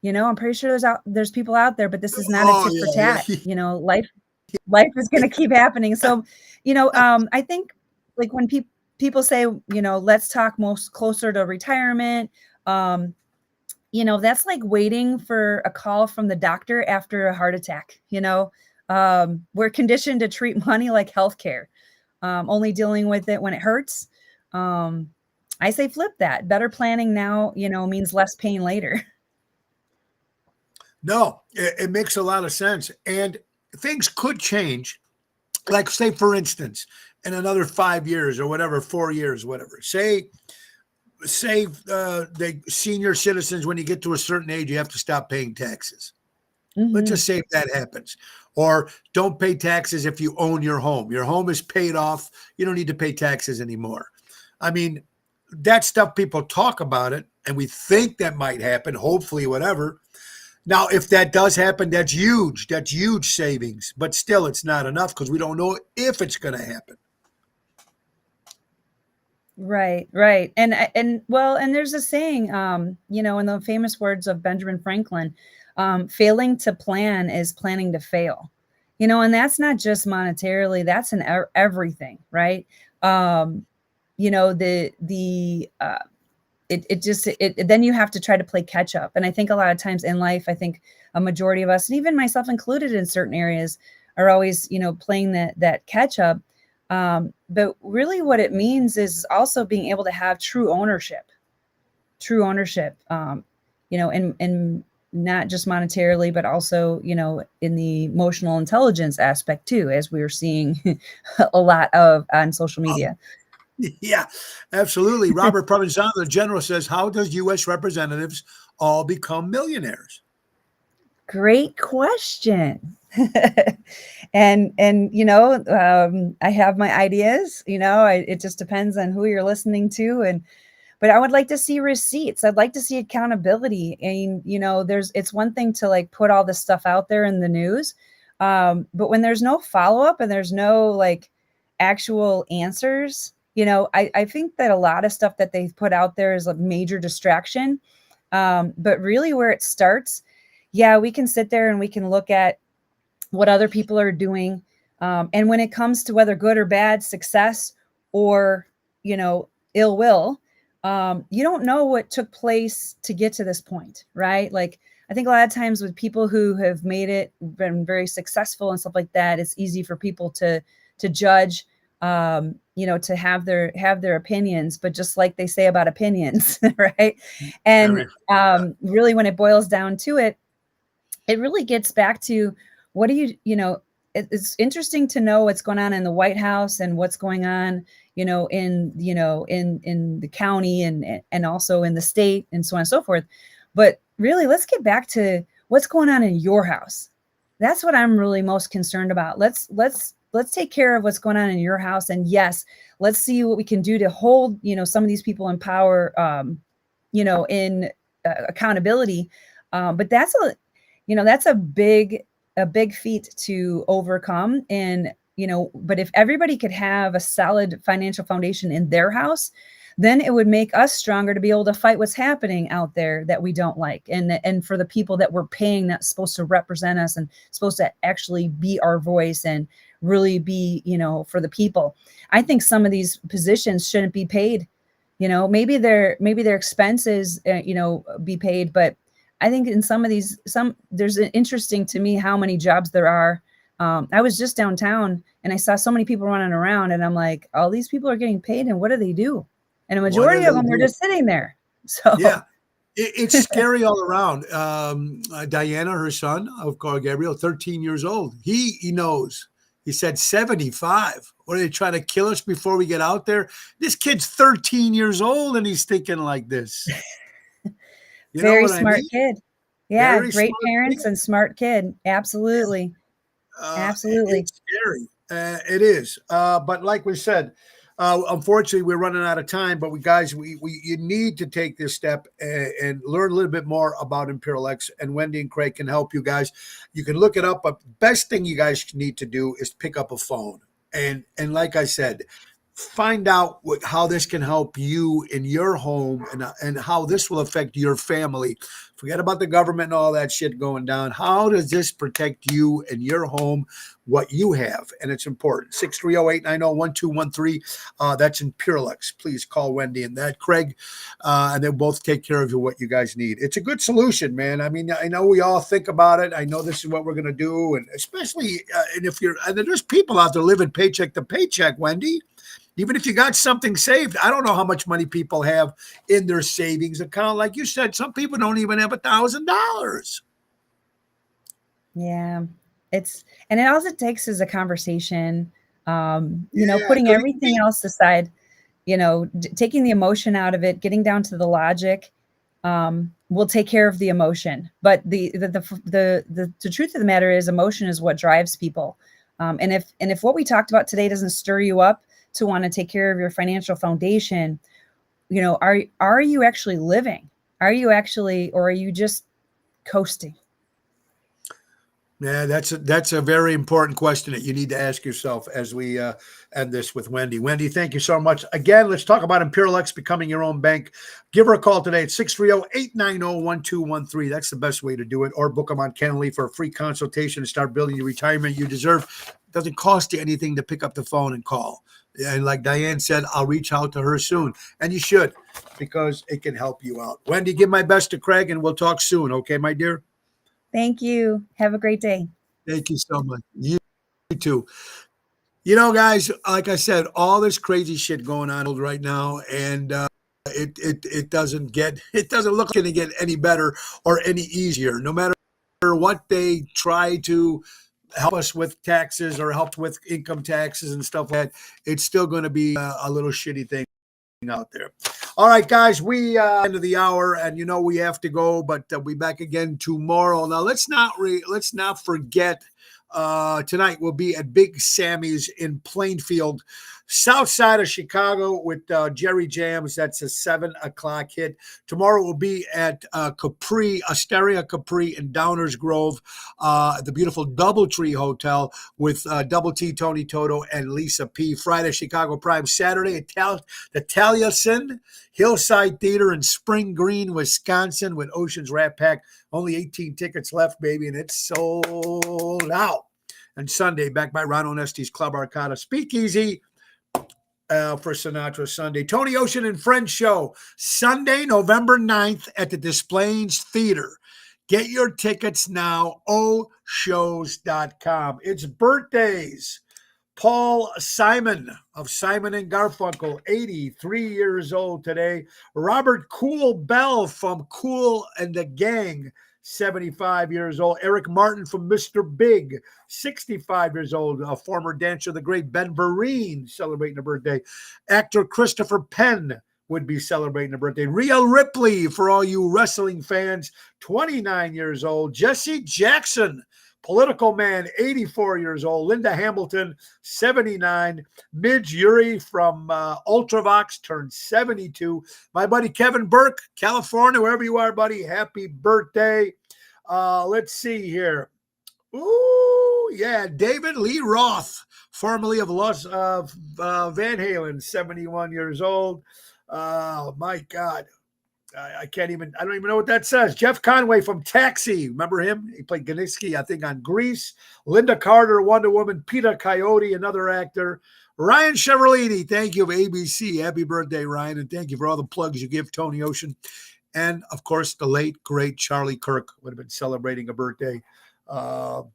I'm pretty sure there's people out there, but this is not a tit for tat. Life is going to keep happening. So, I think like when people say, let's talk most closer to retirement, that's like waiting for a call from the doctor after a heart attack. We're conditioned to treat money like healthcare, only dealing with it when it hurts. I say flip that. Better planning now, means less pain later. No, it makes a lot of sense. And things could change. Like, say, for instance, in another 5 years or whatever, 4 years, whatever. Say, the senior citizens, when you get to a certain age, you have to stop paying taxes. Let's just say if that happens. Or don't pay taxes if you own your home. Your home is paid off. You don't need to pay taxes anymore. I mean, that stuff, people talk about it, and we think that might happen, hopefully, whatever. Now, if that does happen, that's huge. That's huge savings. But still, it's not enough because we don't know if it's going to happen. Right, right. And there's a saying, in the famous words of Benjamin Franklin, failing to plan is planning to fail. And that's not just monetarily, that's in everything, right? Um, the then you have to try to play catch up. And I think a lot of times in life, I think a majority of us, and even myself included in certain areas, are always, playing that catch up. But really what it means is also being able to have true ownership, and not just monetarily, but also, in the emotional intelligence aspect too, as we are seeing a lot of on social media. Yeah, absolutely. Robert Provenzano, the general, says, how does U.S. representatives all become millionaires? Great question. and I have my ideas. It just depends on who you're listening to, but I would like to see receipts. I'd like to see accountability. And it's one thing to like put all this stuff out there in the news, but when there's no follow-up and there's no like actual answers, I think that a lot of stuff that they've put out there is a major distraction. But really where it starts, yeah, we can sit there and we can look at what other people are doing. And when it comes to whether good or bad, success or, ill will, you don't know what took place to get to this point, right? Like, I think a lot of times with people who have made it, been very successful and stuff like that, it's easy for people to judge, to have their opinions, but just like they say about opinions, right? And really when it boils down to it, it really gets back to what do it's interesting to know what's going on in the White House and what's going on, in the county and also in the state and so on and so forth. But really, let's get back to what's going on in your house. That's what I'm really most concerned about. Let's take care of what's going on in your house. And yes, let's see what we can do to hold, some of these people in power, in accountability. But that's a big feat to overcome. And, but if everybody could have a solid financial foundation in their house, then it would make us stronger to be able to fight what's happening out there that we don't like. And for the people that we're paying that's supposed to represent us and supposed to actually be our voice and really be, for the people. I think some of these positions shouldn't be paid. Maybe their expenses, be paid, but I think in some of these, there's an interesting to me how many jobs there are. I was just downtown and I saw so many people running around, and I'm like, all these people are getting paid, and what do they do? And a What do majority of they them were do? just sitting there. So Yeah. It's scary all around. Diana, her son, of course, Gabriel, 13 years old. He knows. He said 75. What are they trying to kill us before we get out there? This kid's 13 years old and he's thinking like this. You know very what I smart mean? kid. Yeah, Very great smart parents kid. and smart kid. Absolutely. Absolutely. It's scary. It is. But like we said, unfortunately, we're running out of time. But we you need to take this step and learn a little bit more about Imperial X. And Wendy and Craig can help you guys. You can look it up. But best thing you guys need to do is pick up a phone. And like I said, find out how this can help you in your home, and how this will affect your family. Forget about the government and all that shit going down. How does this protect you and your home, what you have? And it's important. 630-890-1213. That's Imperial X. Please call Wendy and that Craig, and they'll both take care of you what you guys need. It's a good solution, man. I mean, I know we all think about it. I know this is what we're going to do. And especially, and if you're, and there's people out there living paycheck to paycheck, Wendy. Even if you got something saved, I don't know how much money people have in their savings account. Like you said, some people don't even have $1,000. Yeah. And all it takes is a conversation, Yeah, putting everything else aside, taking the emotion out of it, getting down to the logic, will take care of the emotion. But the truth of the matter is emotion is what drives people. And if what we talked about today doesn't stir you up to want to take care of your financial foundation, are you actually living? Are you actually, or are you just coasting? Yeah, that's a very important question that you need to ask yourself as we end this with Wendy. Wendy, thank you so much. Again, let's talk about Imperial X becoming your own bank. Give her a call today at 630-890-1213. That's the best way to do it. Or book them on Kenley for a free consultation to start building the retirement you deserve. It doesn't cost you anything to pick up the phone and call. And like Diane said, I'll reach out to her soon. And you should, because it can help you out. Wendy, give my best to Craig, and we'll talk soon. Okay, my dear? Thank you. Have a great day. Thank you so much. You too. You know, guys, like I said, all this crazy shit going on right now, and it doesn't look going to get any better or any easier. No matter what they try to help us with taxes or help with income taxes and stuff like that, it's still going to be a little shitty thing out there. All right, guys, we end of the hour, and we have to go, but we'll be back again tomorrow. Now, let's not forget. Tonight we'll be at Big Sammy's in Plainfield, south side of Chicago, with Jerry Jams. That's a 7:00 hit. Tomorrow we'll be at Capri, Asteria Capri in Downers Grove, at the beautiful Doubletree Hotel with Double T, Tony Toto, and Lisa P. Friday, Chicago Prime. Saturday at the Taliesin Hillside Theater in Spring Green, Wisconsin, with Ocean's Rat Pack. Only 18 tickets left, baby, and it's sold out. And Sunday, back by Ron Onesti's Club Arcada Speakeasy for Sinatra Sunday. Tony Ocean and Friends Show, Sunday, November 9th at the Des Plaines Theater. Get your tickets now, oshows.com. It's birthdays. Paul Simon of Simon and Garfunkel, 83 years old today. Robert Cool Bell from Cool and the Gang, 75 years old. Eric Martin from Mr. Big, 65 years old. A former dancer, the great Ben Vereen, celebrating a birthday. Actor Christopher Penn would be celebrating a birthday. Rhea Ripley, for all you wrestling fans, 29 years old. Jesse Jackson, political man, 84 years old. Linda Hamilton, 79. Midge Uri from Ultravox turned 72. My buddy Kevin Burke, California, wherever you are, buddy, happy birthday. Let's see here. Ooh, yeah, David Lee Roth, formerly of Van Halen, 71 years old. Oh, my God. I don't even know what that says. Jeff Conway from Taxi. Remember him? He played Ganiski, I think, on Grease. Linda Carter, Wonder Woman. Peter Coyote, another actor. Ryan Cheverlini, thank you, of ABC. Happy birthday, Ryan, and thank you for all the plugs you give Tony Ocean. And, of course, the late, great Charlie Kirk would have been celebrating a birthday. Wow.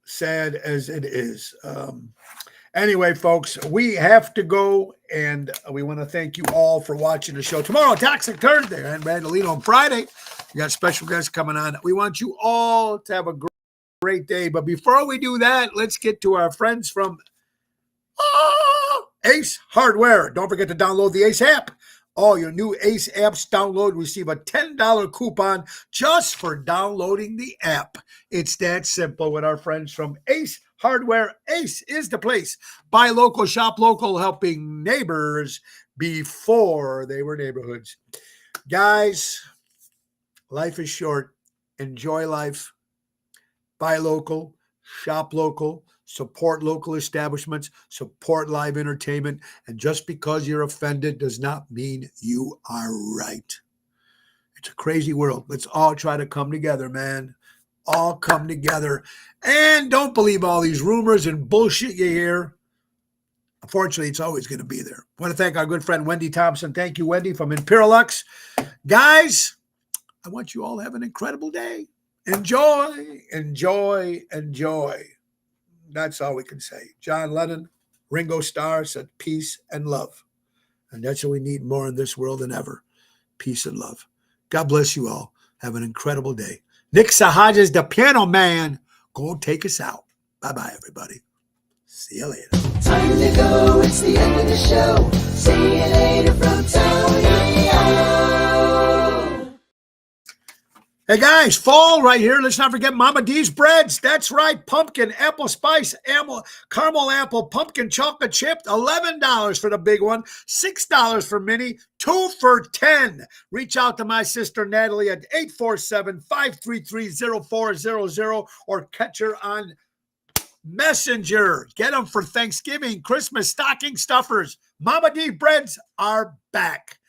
Sad as it is. Anyway, folks, we have to go, and we want to thank you all for watching the show. Tomorrow, Toxic Thursday, and Randolino on Friday. We got special guests coming on. We want you all to have a great day. But before we do that, let's get to our friends from Ace Hardware. Don't forget to download the Ace app. All your new Ace apps download, receive a $10 coupon just for downloading the app. It's that simple with our friends from Ace Hardware. Ace is the place. Buy local, shop local, helping neighbors before they were neighborhoods. Guys, life is short. Enjoy life. Buy local, shop local, support local establishments, support live entertainment. And just because you're offended does not mean you are right. It's a crazy world. Let's all try to come together, man. All come together. And don't believe all these rumors and bullshit you hear. Unfortunately, it's always going to be there. I want to thank our good friend Wendy Thompson. Thank you, Wendy, from Imperialux. Guys, I want you all to have an incredible day. Enjoy, enjoy, enjoy. That's all we can say. John Lennon, Ringo Starr said peace and love. And that's what we need more in this world than ever. Peace and love. God bless you all. Have an incredible day. Nick Sahajas, the piano man, go take us out. Bye-bye, everybody. See you later. Time to go, it's the end of the show. See you later from Tony O. Hey guys, fall right here. Let's not forget Mama D's breads. That's right. Pumpkin, apple spice, caramel apple, pumpkin chocolate chip. $11 for the big one. $6 for mini. 2 for $10. Reach out to my sister Natalie at 847-533-0400 or catch her on Messenger. Get them for Thanksgiving, Christmas, stocking stuffers. Mama D breads are back.